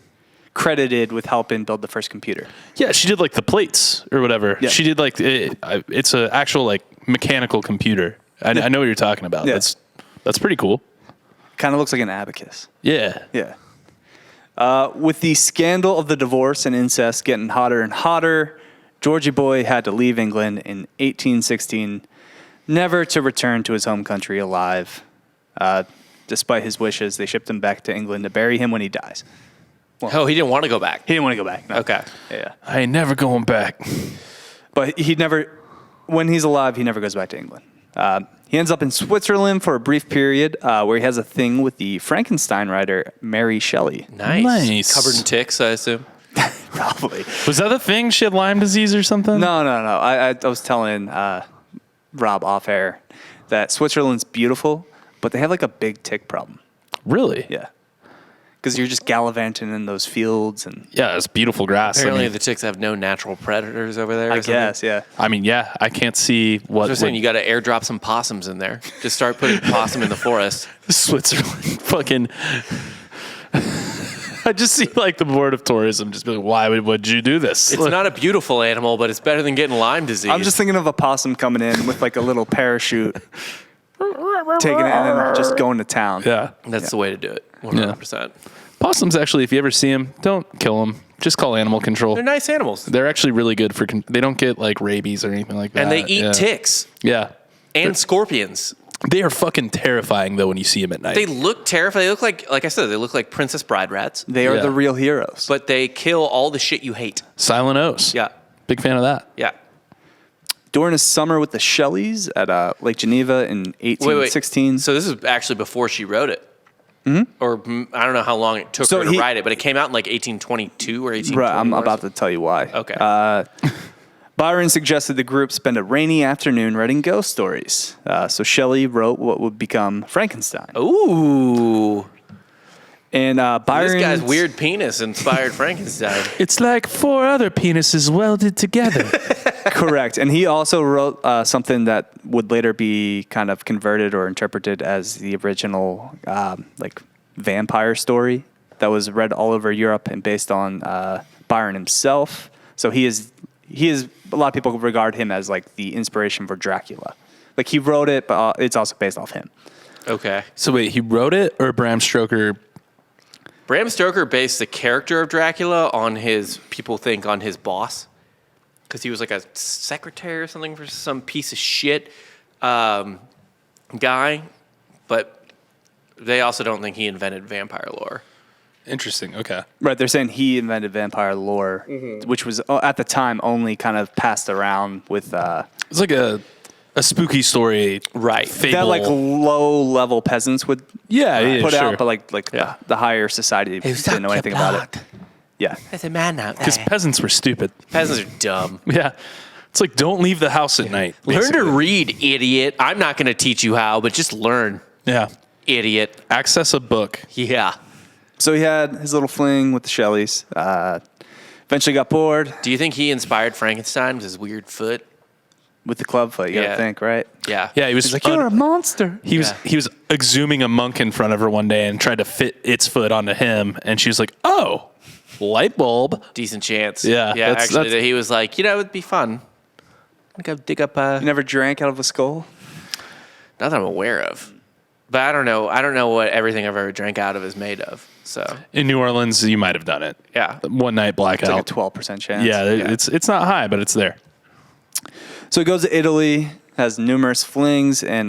credited with helping build the first computer. Yeah, she did like the plates or whatever. Yeah. She did like it's an actual like mechanical computer. I know what you're talking about. Yeah. That's pretty cool. Kind of looks like an abacus. Yeah. Yeah. With the scandal of the divorce and incest getting hotter and hotter, Georgie Boy had to leave England in 1816, never to return to his home country alive. Despite his wishes, they shipped him back to England to bury him when he dies. Oh, he didn't want to go back. He didn't want to go back. No. Okay. Yeah. I ain't never going back. But when he's alive, he never goes back to England. He ends up in Switzerland for a brief period where he has a thing with the Frankenstein writer Mary Shelley. Nice. Covered in ticks, I assume. Probably. Was that a thing? She had Lyme disease or something? No. I was telling Rob off air that Switzerland's beautiful, but they have like a big tick problem. Really? Yeah. Because you're just gallivanting in those fields and Yeah, it's beautiful grass. Apparently, the ticks have no natural predators over there. I guess, yeah. I mean, yeah, I can't see what They're saying you got to airdrop some possums in there. Just start putting possum in the forest. Switzerland fucking. I just see like the board of tourism just be like, why would you do this? It's not a beautiful animal, but it's better than getting Lyme disease. I'm just thinking of a possum coming in with like a little parachute, taking it and then just going to town. Yeah. That's the way to do it. 100%. Possums, actually, if you ever see them, don't kill them. Just call animal control. They're nice animals. They're actually really good for. They don't get like rabies or anything like that. And they eat ticks Yeah. and scorpions. They are fucking terrifying though when you see them at night. They look terrifying. They look like I said, they look like Princess Bride rats. They are Yeah. the real heroes. But they kill all the shit you hate. Silent O's. Yeah. Big fan of that. Yeah. During his summer with the Shelleys at Lake Geneva in 1816. So this is actually before she wrote it. Mm-hmm. Or I don't know how long it took her to write it, but it came out in like 1822 or 1821. Right, I'm about to tell you why. Okay. Byron suggested the group spend a rainy afternoon writing ghost stories. So Shelley wrote what would become Frankenstein. Ooh. And Byron. This guy's weird penis inspired Frankenstein. It's like 4 other penises welded together. Correct. And he also wrote something that would later be kind of converted or interpreted as the original like vampire story that was read all over Europe and based on Byron himself. So he is a lot of people regard him as like the inspiration for Dracula. Like he wrote it, but it's also based off him. Okay. So wait, he wrote it or Bram Stoker? Bram Stoker based the character of Dracula on his boss. Because he was like a secretary or something for some piece of shit guy. But they also don't think he invented vampire lore. Interesting. Okay. Right, they're saying he invented vampire lore, which was at the time only kind of passed around with It's like a spooky story. Right. Fable. that like low level peasants would put out, but like the higher society didn't know anything about it. Yeah, There's a man out there. Because peasants were stupid. Peasants are dumb. Yeah. It's like, don't leave the house at night. Learn basically. to read, idiot. I'm not going to teach you how, but just learn, Yeah. idiot. Access a book. Yeah. so he had his little fling with the Shelleys. Eventually got bored Do you think he inspired Frankenstein with his weird foot? with the club foot. You Yeah. gotta think, right? Yeah. Yeah, he was He's like, you're a monster. He was Yeah. he was exhuming a monk in front of her one day and tried to fit its foot onto him, and she was like, "Oh, light bulb." Decent chance. Yeah, Yeah. that's- Actually, he was like, it'd be fun. I'd go dig up You never drank out of a skull? Not that I'm aware of. But I don't know. I don't know what everything I've ever drank out of is made of. So In New Orleans, you might have done it. yeah. One night It's blackout. like a 12% chance. Yeah, it's not high, but it's there. So he goes to Italy, has numerous flings, and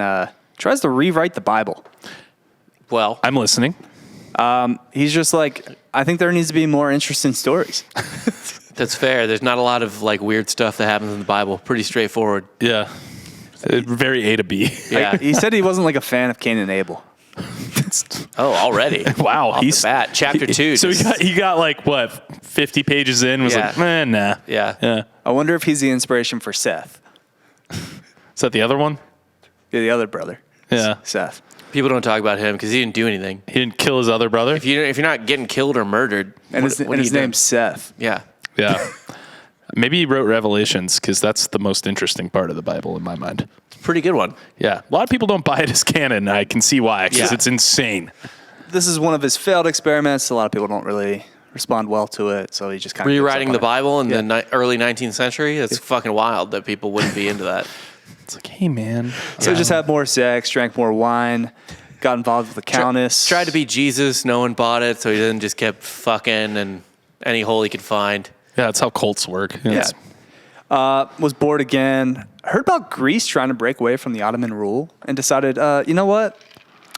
tries to rewrite the Bible. Well, I'm listening. He's just like, I think there needs to be more interesting stories. that's fair. There's not a lot of like weird stuff that happens in the Bible. Pretty straightforward. Yeah. Very A to B. Yeah. He said he wasn't like a fan of Cain and Abel. Oh, already. Wow, Off the bat. Chapter 2. So he got like what 50 pages in. Was like, nah. Yeah. I wonder if he's the inspiration for Seth. Is that the other one? Yeah, the other brother. Yeah. Seth. People don't talk about him because he didn't do anything. He didn't kill his other brother. If you're not getting killed or murdered, And his name's Seth. Yeah. Yeah. Maybe he wrote Revelations because that's the most interesting part of the Bible in my mind. It's a pretty good one. Yeah. A lot of people don't buy it as canon. I can see why because it's insane. This is one of his failed experiments. A lot of people don't really respond well to it, so he just kind of Rewriting the Bible in the early 19th century? It's fucking wild that people wouldn't be into that. It's like, hey, man. So he just had more sex, drank more wine, got involved with the countess. Tried to be Jesus. No one bought it, so he then just kept fucking and any hole he could find. Yeah, that's how cults work. Yeah. Was bored again. Heard about Greece trying to break away from the Ottoman rule and decided, you know what?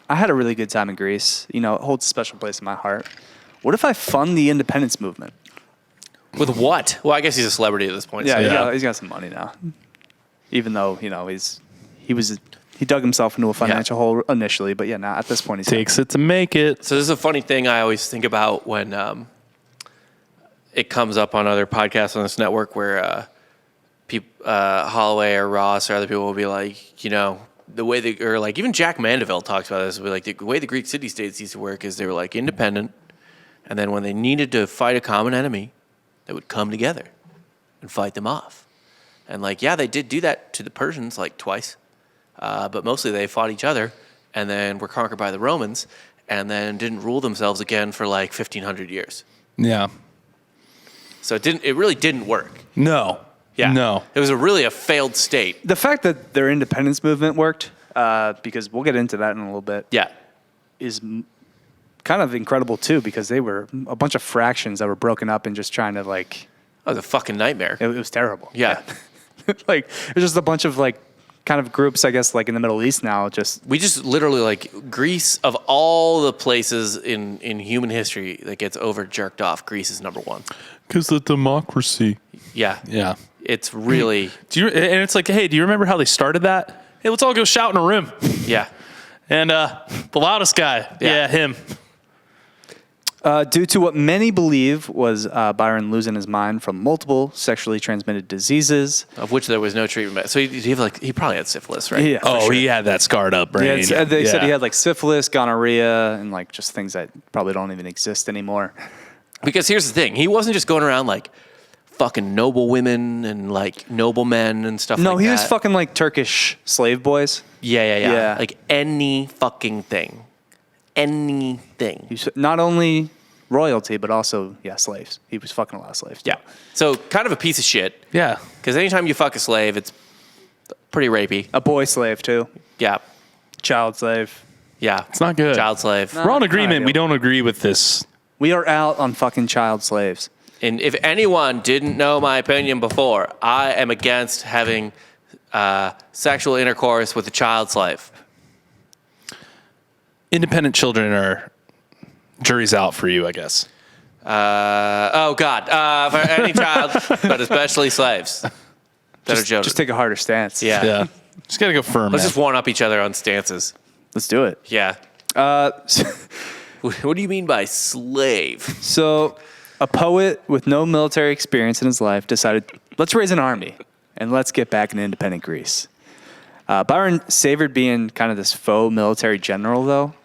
I had a really good time in Greece. You know, it holds a special place in my heart. What if I fund the independence movement? With what? Well, I guess he's a celebrity at this point. Yeah, so he's got some money now. Even though, you know, he dug himself into a financial hole initially, but yeah, now at this point he's Takes it to make it. So this is a funny thing I always think about when it comes up on other podcasts on this network where Holloway or Ross or other people will be like, you know, the way or like even Jack Mandeville talks about this, like the way the Greek city-states used to work is they were like independent, and then when they needed to fight a common enemy, they would come together and fight them off. And like, yeah, they did do that to the Persians like twice, but mostly they fought each other and then were conquered by the Romans and then didn't rule themselves again for like 1,500 years. Yeah. So it really didn't work. No. Yeah. No. It was really a failed state. The fact that their independence movement worked, because we'll get into that in a little bit, Yeah. is kind of incredible too, because they were a bunch of fractions that were broken up and just trying to like. That was a fucking nightmare. It was terrible. Yeah. Like there's just a bunch of like kind of groups, I guess, like in the Middle East now. We just literally like Greece, of all the places in human history that gets over jerked off, Greece is number one. Because the democracy. Yeah. Yeah. It's really. And it's like, hey, do you remember how they started that? Hey, let's all go shout in a room. Yeah. And the loudest guy. Yeah, him. Due to what many believe was Byron losing his mind from multiple sexually transmitted diseases. Of which there was no treatment. So he probably had syphilis, right? Yeah. Oh, he had that scarred up brain. They said he had like syphilis, gonorrhea, and like just things that probably don't even exist anymore. Because here's the thing. He wasn't just going around like fucking noble women and like noble men and stuff like that. No, he was fucking like Turkish slave boys. Yeah. Like any fucking thing. Anything. He was not only royalty, but also, slaves. He was fucking a lot of slaves. Yeah. So kind of a piece of shit. Yeah. Because anytime you fuck a slave, it's pretty rapey. A boy slave, too. Yeah. Child slave. Yeah. It's not good. Child slave. We're on agreement. We don't agree with this. We are out on fucking child slaves. And if anyone didn't know my opinion before, I am against having sexual intercourse with a child slave. Independent children are jury's out for you, I guess. Oh, God. For any child, but especially slaves that are children. Just take a harder stance. Yeah. Yeah. Just got to go firm. Let's man. just one up each other on stances. Let's do it. Yeah. What do you mean by slave? So, a poet with no military experience in his life decided, let's raise an army and let's get back in independent Greece. Byron savored being kind of this faux military general, though.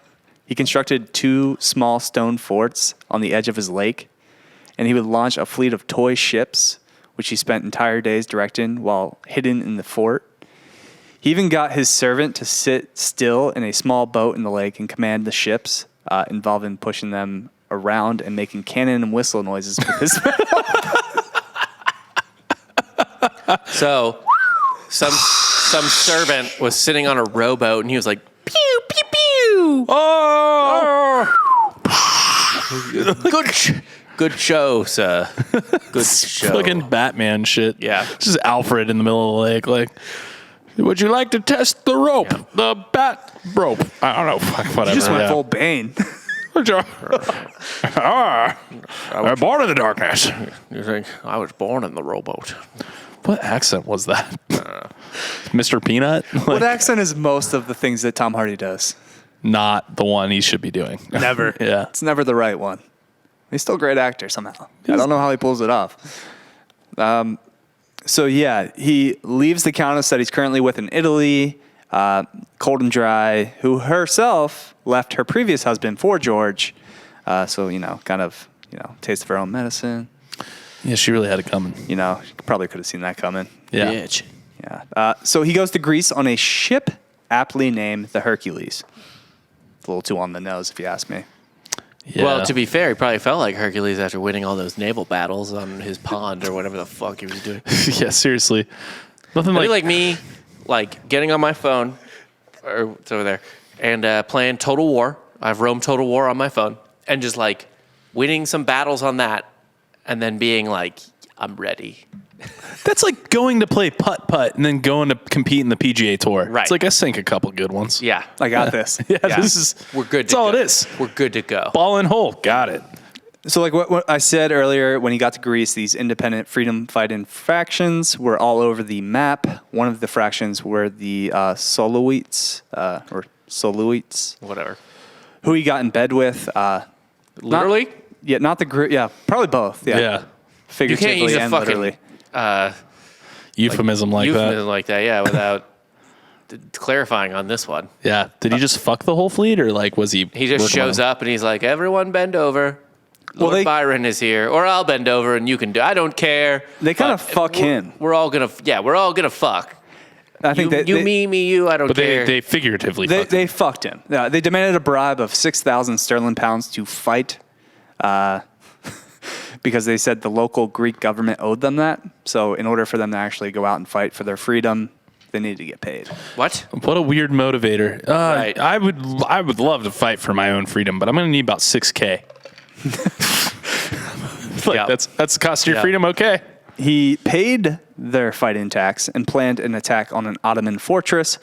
He constructed 2 small stone forts on the edge of his lake, and he would launch a fleet of toy ships, which he spent entire days directing while hidden in the fort. He even got his servant to sit still in a small boat in the lake and command the ships, involving pushing them around and making cannon and whistle noises with his So, some servant was sitting on a rowboat, and he was like, pew, pew, pew. Oh! Good show, sir. Good show. Fucking Batman shit. Yeah. This is Alfred in the middle of the lake. Like, would you like to test the rope? Yeah. The bat rope. I don't know. Fuck, whatever. He just went yeah. full Bane. I'm born in the darkness. You think I was born in the rowboat? What accent was that? Mr. Peanut? What accent is most of the things that Tom Hardy does? Not the one he should be doing. Never. Yeah. It's never the right one. He's still a great actor somehow. I don't know how he pulls it off. So yeah, he leaves the countess that he's currently with in Italy, cold and dry, who herself left her previous husband for George. So, kind of, taste of her own medicine. Yeah, she really had it coming. Probably could have seen that coming. Yeah. Bitch. Yeah. So he goes to Greece on a ship aptly named the Hercules. It's a little too on the nose, if you ask me. Yeah. Well, to be fair, he probably felt like Hercules after winning all those naval battles on his pond or whatever the fuck he was doing. Yeah, seriously. Nothing Maybe like me, getting on my phone, or it's over there, and playing Total War. I have Rome Total War on my phone, and just winning some battles on that, and then being like, I'm ready. That's like going to play putt-putt and then going to compete in the PGA Tour. Right. It's like I sink a couple good ones. Yeah. I got this. Yeah, this is... We're good That's to all go. it is. We're good to go. Ball in hole. Got it. So what I said earlier, when he got to Greece, these independent freedom fighting factions were all over the map. One of the fractions were the Soloites, Whatever. who he got in bed with. Literally? Not the group. Yeah, probably both. Yeah. Yeah. You Figuratively can't use a and fucking literally. Euphemism like euphemism that. like that, yeah, without clarifying on this one. Yeah. Did he just fuck the whole fleet or was he... He just shows up and he's like, everyone bend over. Lord Byron is here, or I'll bend over and you can do. I don't care. They kind of fuck him. We're all gonna fuck. I think Me, you. I don't But care. they figuratively they fucked him. Yeah, they demanded a bribe of 6,000 sterling pounds to fight, because they said the local Greek government owed them that. So in order for them to actually go out and fight for their freedom, they needed to get paid. What? What a weird motivator. Right. I would love to fight for my own freedom, but I'm going to need about $6,000. Yeah. That's the cost of your Yeah. freedom. Okay. He paid their fighting tax and planned an attack on an Ottoman fortress.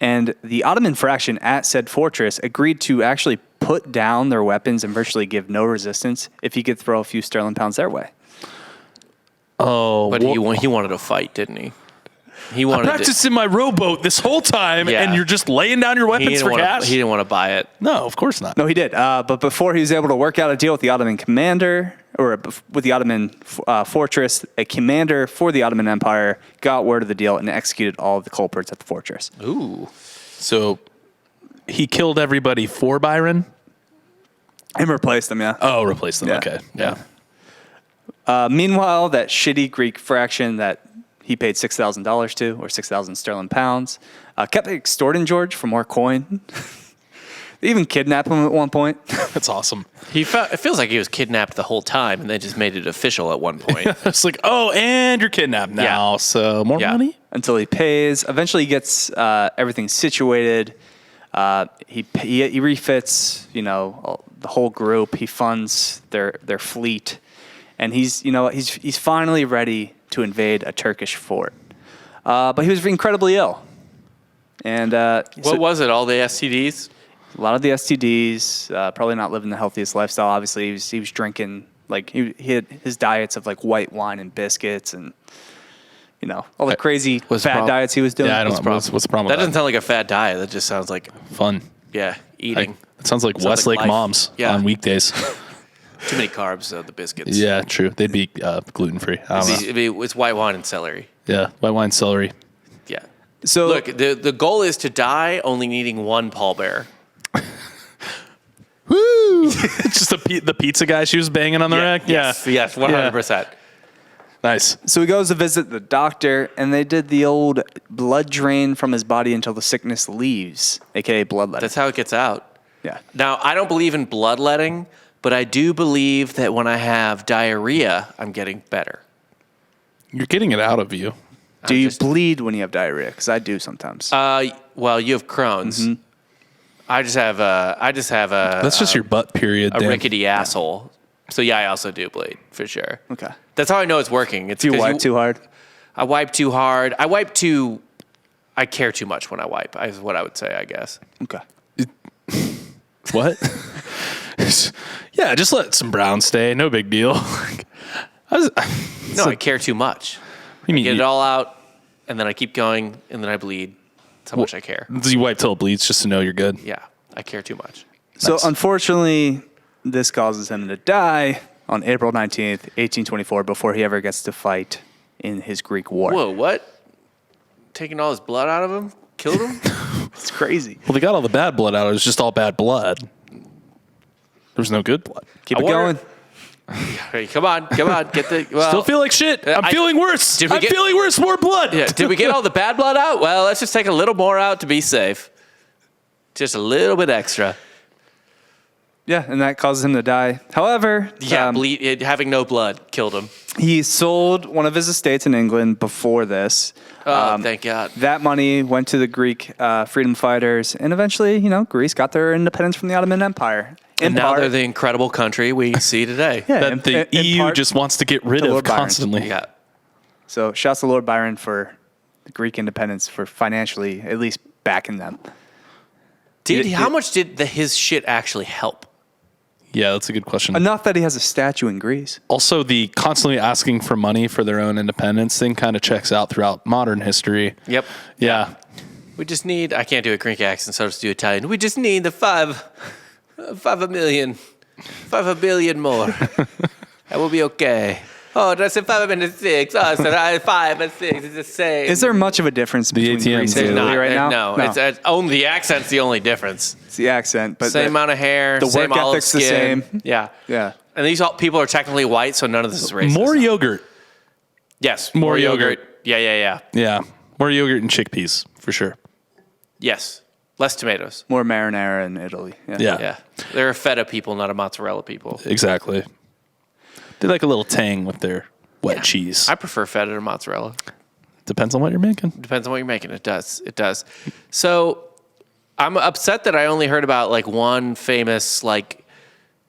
And the Ottoman fraction at said fortress agreed to actually put down their weapons and virtually give no resistance if he could throw a few sterling pounds their way. Oh, But he wanted to fight, didn't he? He I wanted practiced in my rowboat this whole time, Yeah. and you're just laying down your weapons for cash? He didn't want to buy it. No, of course not. No, he did. But before he was able to work out a deal with the Ottoman commander, or with the Ottoman fortress, a commander for the Ottoman Empire got word of the deal and executed all of the culprits at the fortress. Ooh. So he killed everybody for Byron? And replaced them, yeah. Oh, replace them. Yeah. Okay. Yeah. Meanwhile, that shitty Greek fraction that he paid $6,000 to, or 6,000 sterling pounds, kept extorting George for more coin. They even kidnapped him at one point. That's awesome. It feels like he was kidnapped the whole time, and they just made it official at one point. It's like, oh, and you're kidnapped now, Yeah. so more Yeah. money? Until he pays. Eventually, he gets everything situated. He refits, the whole group. He funds their fleet, and he's finally ready to invade a Turkish fort. But he was incredibly ill, and What was it? All the STDs? a lot of the STDs. Probably not living the healthiest lifestyle. Obviously, he was drinking he had his diets of white wine and biscuits and. All the crazy What's the fad problem? diets he was doing. Yeah, I don't know. What's the problem That with doesn't sound like a fad diet. That just sounds like, Fun. eating. It sounds like Sounds Westlake like life. moms Yeah. on weekdays. Too many carbs, the biscuits. Yeah, true. They'd be gluten-free. I don't know. It's white wine and celery. Yeah, white wine, celery. Yeah. So Look, the goal is to die only needing one pallbearer. Woo! Just the pizza guy she was banging on the rack? Yes, 100%. Nice. So he goes to visit the doctor, and they did the old blood drain from his body until the sickness leaves, aka bloodletting. That's how it gets out. Yeah. Now, I don't believe in bloodletting, but I do believe that when I have diarrhea, I'm getting better. You're getting it out of you. Do you bleed when you have diarrhea? Because I do sometimes. Well, you have Crohn's. Mm-hmm. I just have a. That's just your butt period. a Dan. rickety asshole. So yeah, I also do bleed for sure. Okay. That's how I know it's working. It's Do you 'cause wipe too hard? I wipe too hard. I care too much when I wipe. Is what I would say. I guess. Okay. What? Yeah, just let some brown stay. No big deal. No, I care too much. You mean Get it all out, and then I keep going, and then I bleed. That's how much I care. You wipe till it bleeds just to know you're good. Yeah, I care too much. So Nice. unfortunately, this causes him to die on April 19th, 1824, before he ever gets to fight in his Greek war. Whoa, what? Taking all his blood out of him? Killed him? It's crazy. Well, they got all the bad blood out. It was just all bad blood. There was no good blood. Keep I it wonder- going. Hey, come on, get the. Well, Still feel like shit. I'm feeling worse. Did we I'm get- feeling worse. More blood. Yeah, did we get all the bad blood out? Well, let's just take a little more out to be safe. Just a little bit extra. Yeah, and that causes him to die. However, Yeah, having no blood killed him. he sold one of his estates in England before this. Oh, thank God. That money went to the Greek freedom fighters, and eventually, Greece got their independence from the Ottoman Empire. And now they're the incredible country we see today. Yeah, That the EU part just wants to get rid to of Lord Byron. constantly. Yeah. So shouts to Lord Byron for the Greek independence, for financially at least backing them. How much did his shit actually help? Yeah, that's a good question. Enough that he has a statue in Greece. Also, the constantly asking for money for their own independence thing kind of checks out throughout modern history. Yep. Yeah. We just need, I can't do a Greek accent, so I'll just do Italian. We just need the 5 a billion more. That will be okay. Oh, that's a 5 and a 6. Oh, so 5 and 6 is the same. Is there much of a difference between ATMs Greece do. and Italy Not, right now? no. It's only the accent's the only difference. It's the accent, but Same amount of hair, the same work olive ethic's the skin. same. Yeah. Yeah. And these people are technically white, so none of this is racist. More yogurt. Yes. More yogurt. Yeah. Yeah. More yogurt and chickpeas, for sure. Yes. Less tomatoes. More marinara in Italy. Yeah. Yeah. They're a feta people, not a mozzarella people. Exactly. They like a little tang with their wet cheese. I prefer feta to mozzarella. Depends on what you're making. Depends on what you're making. It does. So I'm upset that I only heard about like one famous like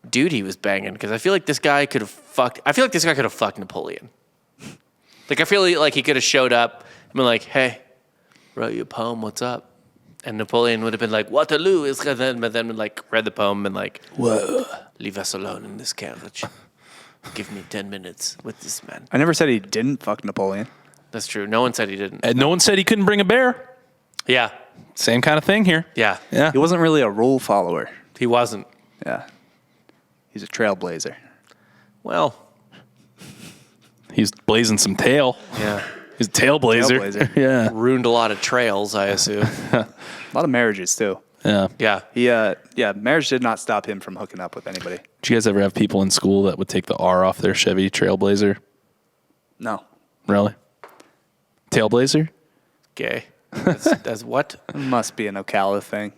dude he was banging, because I feel like this guy could have fucked. I feel like this guy could have fucked Napoleon. Like I feel like he could have showed up and been like, "Hey, wrote you a poem. What's up?" And Napoleon would have been like, "Waterloo is," but then like read the poem and like, Whoa. "Leave us alone in this carriage. Give me 10 minutes with this man." I never said he didn't fuck Napoleon. That's true. No one said he didn't. And no one said he couldn't bring a bear. Yeah. Same kind of thing here. Yeah. Yeah. He wasn't really a rule follower. He wasn't. Yeah. He's a trailblazer. Well, He's blazing some tail. yeah. He's a tail blazer. Trailblazer. Yeah. Ruined a lot of trails, I assume. A lot of marriages, too. Yeah. Yeah. Marriage did not stop him from hooking up with anybody. Did you guys ever have people in school that would take the R off their Chevy Trailblazer? No. Really? Tailblazer? Gay. That's what? It must be an Ocala thing.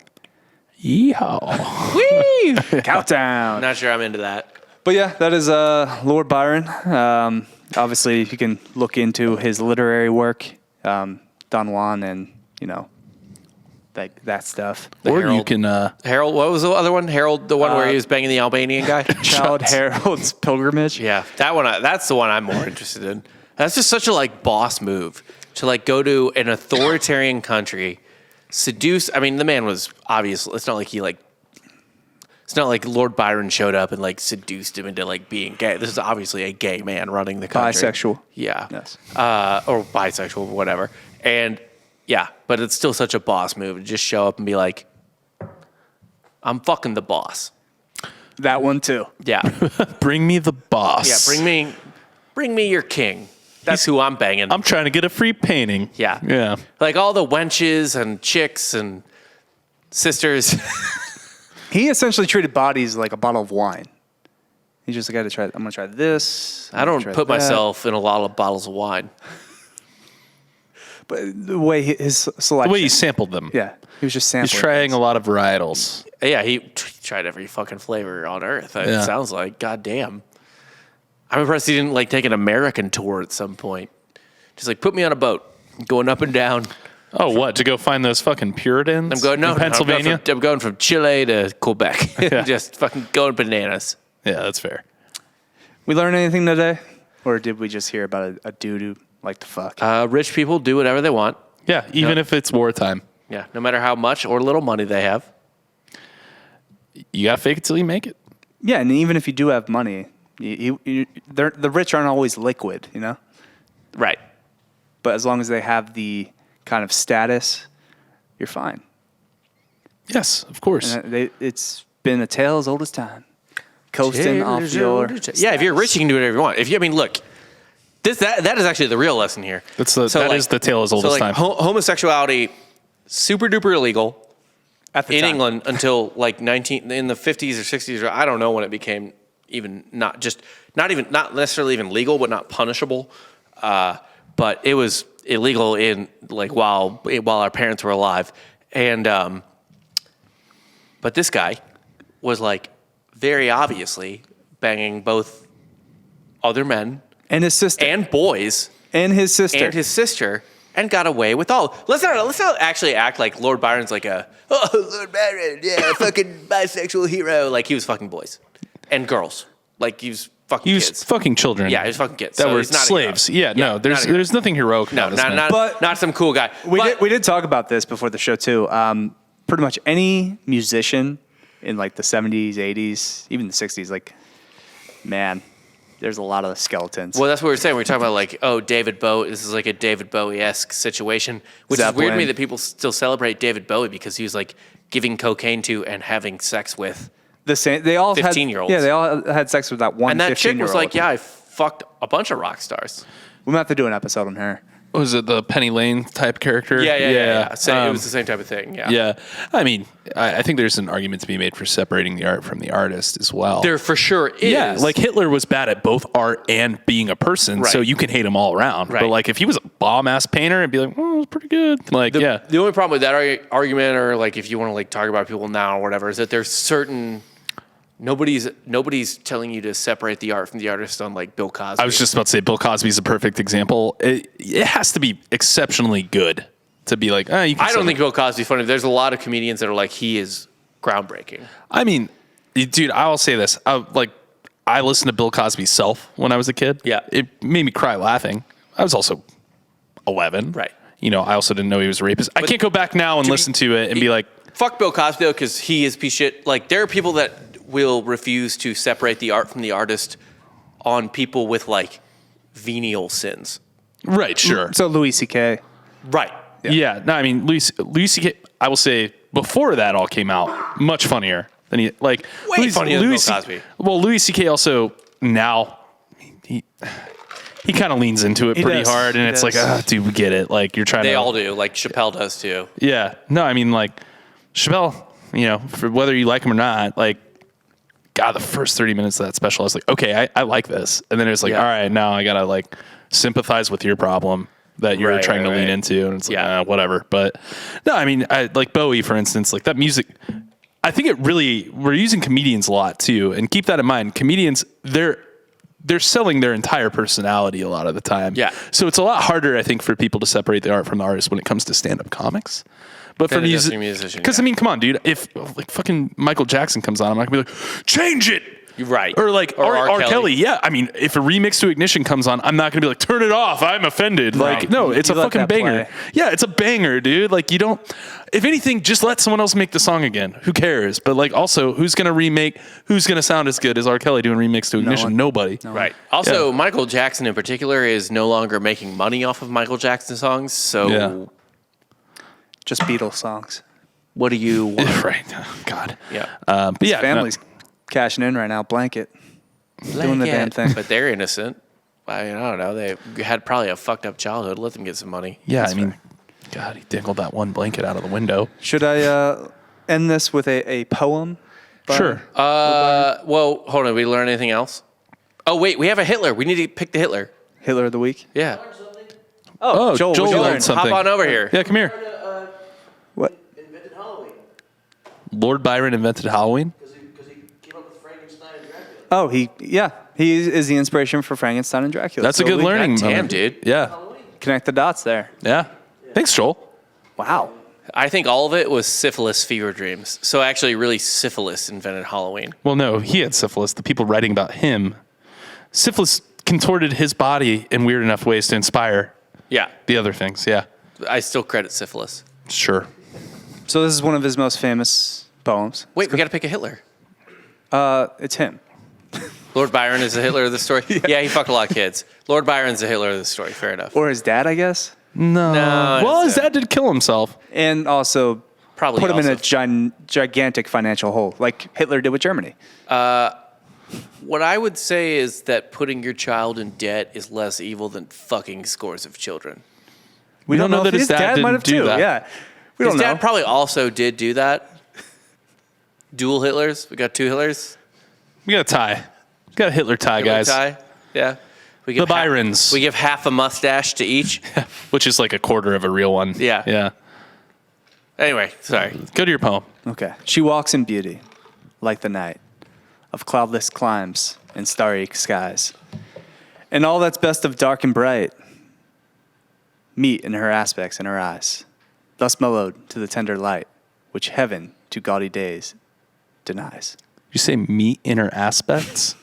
Yeehaw. Whee! Cowtown. Not sure I'm into that. But yeah, that is Lord Byron. Obviously, you can look into his literary work, Don Juan, and that stuff. Or Herald. you can Harold, what was the other one? Harold, the one where he was banging the Albanian guy? Child Harold's Pilgrimage. Yeah, that one. That's the one I'm more interested in. That's just such a like boss move to like go to an authoritarian country, seduce. I mean, the man was obvious. It's not like he like. It's not like Lord Byron showed up and like seduced him into like being gay. This is obviously a gay man running the country. Bisexual. Yeah. Yes. Or bisexual, whatever. And yeah, but it's still such a boss move to just show up and be like, "I'm fucking the boss." That one too. Yeah. bring me the boss. Yeah. Bring me your king. That's who I'm banging. I'm trying to get a free painting. Yeah. Yeah. Like all the wenches and chicks and sisters. He essentially treated bodies like a bottle of wine. He's just like, I'm gonna try this. I don't try put that. myself in a lot of bottles of wine. But the way his selection. The way you sampled them. Yeah, he was just sampling. He's trying things. a lot of varietals. Yeah, he tried every fucking flavor on earth. It Yeah. sounds like. God damn. I'm impressed he didn't like take an American tour at some point. Just like put me on a boat, going up and down. Oh, what? To go find those fucking Puritans I'm going in Pennsylvania? I'm going from Chile to Quebec. Yeah. Just fucking going bananas. Yeah, that's fair. We learn anything today, or did we just hear about a dude who liked to fuck? Rich people do whatever they want. Yeah, even if it's wartime. Yeah, no matter how much or little money they have. You got to fake it till you make it. Yeah, and even if you do have money, the rich aren't always liquid, you know? Right. but as long as they have the kind of status, you're fine. Yes, of course. And it's been a tale as old as time. Coasting off your... Yeah, if you're rich, you can do whatever you want. I mean, look, that is actually the real lesson here. That is the tale as old as time. Homosexuality, super duper illegal At the in time. England until like in the 50s or 60s, or I don't know when it became even not necessarily even legal, but not punishable. But it was illegal in like while our parents were alive, and but this guy was like very obviously banging both other men And his sister. and boys And his sister. and got away with all. Let's not actually act like Lord Byron's like Lord Byron, yeah, fucking bisexual hero. Like he was fucking boys and girls. Like he was fucking He was kids. fucking children. Yeah, he was fucking kids. That So were he's not a slaves. hero. Yeah, no, not a hero. there's nothing heroic No, about this man. not some cool guy. We did talk about this before the show too. Pretty much any musician in like the 70s, 80s, even the 60s, like, man, there's a lot of skeletons. Well, that's what we were saying. We were talking about like, David Bowie. This is like a David Bowie-esque situation, which is weird to Zeppelin. me that people still celebrate David Bowie because he was like giving cocaine to and having sex with. The same. They all 15-year-olds. Yeah, they all had sex with that one. And that chick 15-year-old. was like, yeah, I fucked a bunch of rock stars. We might have to do an episode on her. Was it the Penny Lane type character? Yeah. It was the same type of thing. Yeah. Yeah. I mean, I think there's an argument to be made for separating the art from the artist as well. There for sure is. Yeah, like Hitler was bad at both art and being a person, so Right. you can hate him all around. Right. But like if he was a bomb-ass painter, it'd be like, well, it was pretty good. Like, yeah. The only problem with that argument, or like if you want to like talk about people now or whatever, is that there's certain nobody's telling you to separate the art from the artist on like Bill Cosby. I was just about to say Bill Cosby's a perfect example. It has to be exceptionally good to be like, you can I don't think Bill Cosby's funny. There's a lot of comedians that are like, he is groundbreaking. I mean, dude, I will say this. I listened to Bill Cosby's Self when I was a kid. Yeah. It made me cry laughing. I was also 11. Right. You know, I also didn't know he was a rapist. I can't go back now and listen to it and be like, Fuck Bill Cosby though, because he is piece of shit. Like there are people that will refuse to separate the art from the artist on people with like venial sins. right, sure. So Louis C.K. Right. Yeah. No, I mean, Louis C.K., I will say, before that all came out, much funnier than he, like... Way funnier than Bill Cosby. Well, Louis C.K. also, now, he kind of leans into it He pretty does. hard, and He it's like, does. dude, we get it. Like, you're trying to... They all do. Like Chappelle does too. Yeah. No, I mean, like, Chappelle, you know, for whether you like him or not, like, God, the first 30 minutes of that special, I was like, okay, I like this. And then it's like, Yeah. all right, now I got to, like, sympathize with your problem that you're Right, trying to right, lean right. into. And it's like, Yeah. whatever. But no, I mean, like Bowie, for instance, like that music, I think it really, we're using comedians a lot too. And keep that in mind. Comedians, they're selling their entire personality a lot of the time. Yeah. So it's a lot harder, I think, for people to separate the art from the artist when it comes to stand-up comics. But Than for it does music, for a musician, because yeah. I mean, come on, dude. If like fucking Michael Jackson comes on, I'm not gonna be like, change it. You're right. Or like R. Kelly. Yeah. I mean, if a remix to Ignition comes on, I'm not gonna be like, turn it off. I'm offended. Like, Right. no, it's You a let fucking that banger. play. Yeah, it's a banger, dude. Like, you don't. If anything, just let someone else make the song again. Who cares? But like, also, who's gonna remake? Who's gonna sound as good as R. Kelly doing remix to Ignition? one. Nobody. Right. Also, Yeah. Michael Jackson in particular is no longer making money off of Michael Jackson songs. So Yeah. Just Beatles songs. what do you want? Right. God. Yeah. But yeah, Family's cashing in right now. Blanket. Doing the damn thing. But they're innocent. I don't know. They had probably a fucked up childhood. Let them get some money. Yeah, I mean, God, he dingled that one blanket out of the window. Should I end this with a poem? by- Sure. Well, hold on. We learn anything else? Oh, wait. We have a Hitler. We need to pick the Hitler. Hitler of the week. Yeah. Oh, Joel, Joel what'd you learned learn? something. Hop on over here. Yeah, come here. What? Invented Halloween Lord Byron invented Halloween. because he came up with Frankenstein and Dracula. Oh, he is the inspiration for Frankenstein and Dracula. That's a good we learning God damn, moment. dude. Yeah. Connect the dots there. Yeah. Thanks, Joel. Wow. I think all of it was syphilis fever dreams. So actually, really, syphilis invented Halloween. Well, no, he had syphilis. The people writing about him, syphilis contorted his body in weird enough ways to inspire Yeah. the other things. Yeah. I still credit syphilis. Sure. So this is one of his most famous poems. Wait, we got to pick a Hitler. It's him. Lord Byron is the Hitler of the story. Yeah, he fucked a lot of kids. Lord Byron's the Hitler of the story. Fair enough. Or his dad, I guess. No. No, Well, his it's- dad did kill himself. And also Probably put him in a also. gigantic financial hole, like Hitler did with Germany. What I would say is that putting your child in debt is less evil than fucking scores of children. We don't know if that his dad might didn't have do too. that. Yeah, we His don't dad know. probably also did do that. Dual Hitlers. We got 2 Hitlers. We got a tie. We got a Hitler tie, Hitler guys. tie. Yeah. We The Byrons. We give half a mustache to each. Which is like a quarter of a real one. Yeah. Yeah. Anyway, sorry. Go to your poem. Okay. She walks in beauty, like the night, of cloudless climes and starry skies. And all that's best of dark and bright meet in her aspects and her eyes, thus mellowed to the tender light, which heaven to gaudy days denies. You say meat in her aspects?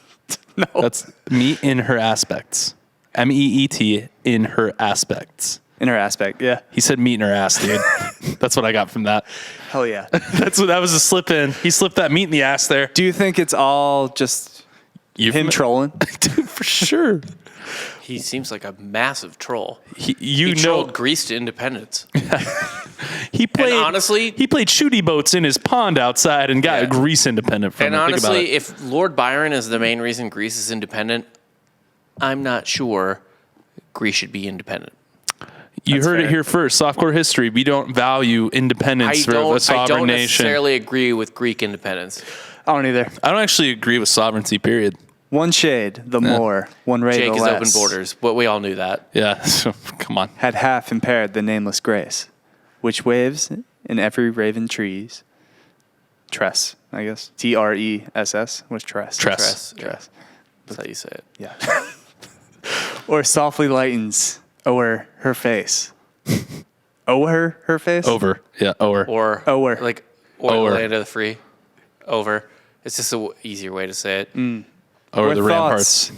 No. That's meat in her aspects. MEET in her aspects. In her aspect, yeah. He said meat in her ass, dude. That's what I got from that. Hell yeah. That was a slip in. He slipped that meat in the ass there. Do you think it's all just him trolling? Dude, for sure. He seems like a massive troll. He He trolled Greece to independence. he played honestly- he played shooty boats in his pond outside and got Yeah. Greece independent from And it. Think about honestly, it. if Lord Byron is the main reason Greece is independent, I'm not sure Greece should be independent. You That's heard fair. it here first. Softcore history. We don't value independence of a I sovereign don't nation. necessarily agree with Greek independence. I don't either. I don't actually agree with sovereignty, period. One shade, the more. One ray, Jake the is less. open borders, but we all knew that. Yeah, so come on. Had half impaired the nameless grace, which waves in every raven trees. Tress, I guess. TRESS was tress. Tress. Tress. That's how you say it. Yeah. Or softly lightens o'er her face. O'er her face? Over. Yeah, over. Or Over. like or Over. the land of the free. Over. It's just a easier way to say it. Over Or the ramparts.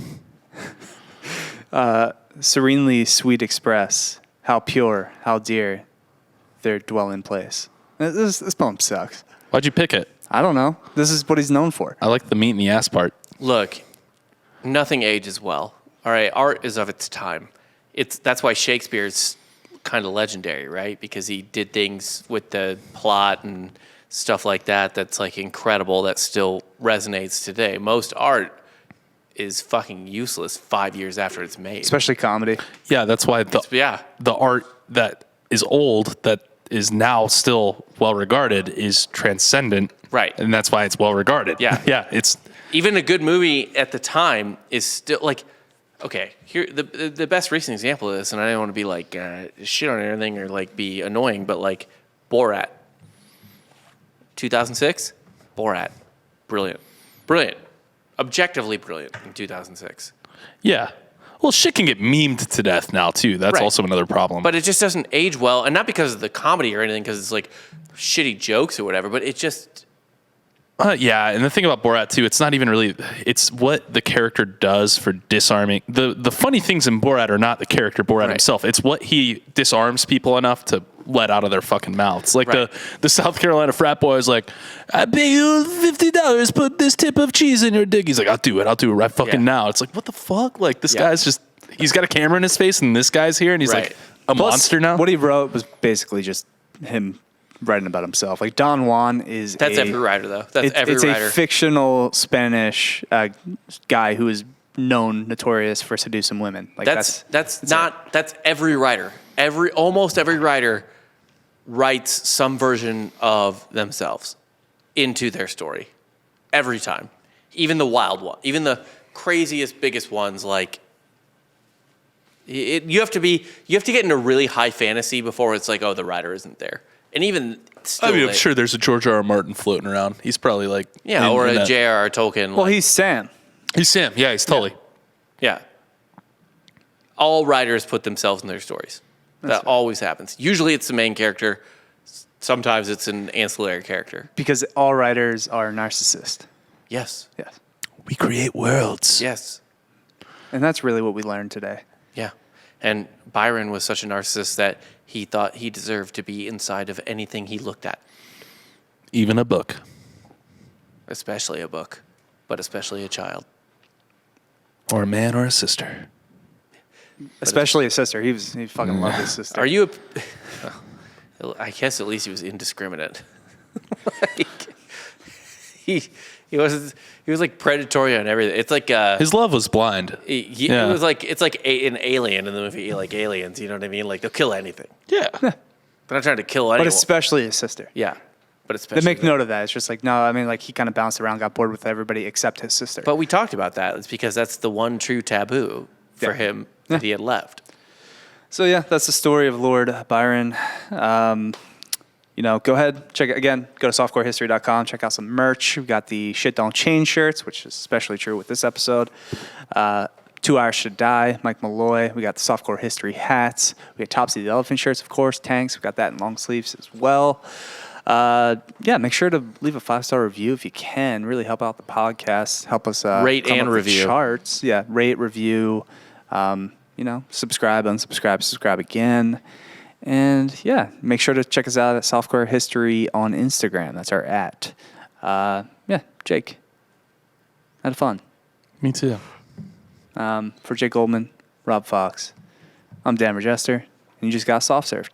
Serenely sweet express how pure, how dear their dwelling place. This poem sucks. Why'd you pick it? I don't know. This is what he's known for. I like the meat in the ass part. Look, nothing ages well. All right, art is of its time. That's why Shakespeare's kind of legendary, right? Because he did things with the plot and stuff like that that's like incredible that still resonates today. Most art is fucking useless 5 years after it's made. Especially comedy. Yeah, that's why Yeah. the art that is old, that is now still well regarded, is transcendent. Right. And that's why it's well regarded. Yeah. Yeah. It's Even a good movie at the time is still like, okay, here the best recent example of this, and I don't want to be like shit on anything or like be annoying, but like Borat, 2006, Borat, brilliant, objectively brilliant in 2006. yeah. Well, shit can get memed to death now too. That's Right. also another problem. But it just doesn't age well, and not because of the comedy or anything, because it's like shitty jokes or whatever. But it just yeah, and the thing about Borat too, it's not even really. It's what the character does for disarming. The funny things in Borat are not the character Borat Right. himself. It's what he disarms people enough to let out of their fucking mouths. Like Right. the South Carolina frat boy is like, I pay you $50. Put this tip of cheese in your dick. He's like, I'll do it right fucking Yeah. now. It's like, what the fuck? Like this Yeah. guy's just. He's got a camera in his face, and this guy's here, and he's Right. like a Plus, monster now. What he wrote was basically just him writing about himself. Like Don Juan is that's every writer though. That's every it's writer. a fictional Spanish guy who is notorious for seducing women. Like That's it. that's every writer. Almost every writer writes some version of themselves into their story every time. Even the wild one, even the craziest, biggest ones. Like you have to get into really high fantasy before it's like, oh, the writer isn't there. And even still, I mean, I'm sure there's a George R.R. Martin floating around. He's probably like or in a that- J.R.R. Tolkien. Well, like, he's Sam. He's Sam. Yeah, he's totally. yeah. All writers put themselves in their stories. That always happens. Usually, it's the main character. Sometimes it's an ancillary character. Because all writers are narcissists. Yes. Yes. We create worlds. Yes. And that's really what we learned today. Yeah. And Byron was such a narcissist that he thought he deserved to be inside of anything he looked at, Even a book. especially a book, but especially a child. Or a man or a sister. Especially his sister. He fucking loved his sister. Are you? I guess at least he was indiscriminate. Like, he was like predatory on everything. It's like His love was blind. it was like it's like an alien in the movie, like Aliens. You know what I mean? Like they'll kill anything. Yeah. They're not trying to kill anyone. But especially his sister. Yeah, but They especially make note of that. It's just like, no, I mean, like he kind of bounced around, got bored with everybody except his sister. But we talked about that. It's because that's the one true taboo for Yeah. him that he had left. So yeah, that's the story of Lord Byron. Go ahead, check it again. Go to softcorehistory.com. Check out some merch. We've got the Shit Don't Change shirts, which is especially true with this episode. 2 Hours Should Die, Mike Malloy. We got the Softcore History hats. We got Topsy the Elephant shirts, of course. Tanks. We've got that in long sleeves as well. Make sure to leave a 5-star review if you can. Really help out the podcast. Help us Rate come and up with review. charts. Yeah, rate, review. Subscribe, unsubscribe, subscribe again. And yeah, make sure to check us out at Softcore History on Instagram. That's our @. Jake. Had fun. Me too. For Jake Goldman, Rob Fox, I'm Dan Regester, and you just got soft served.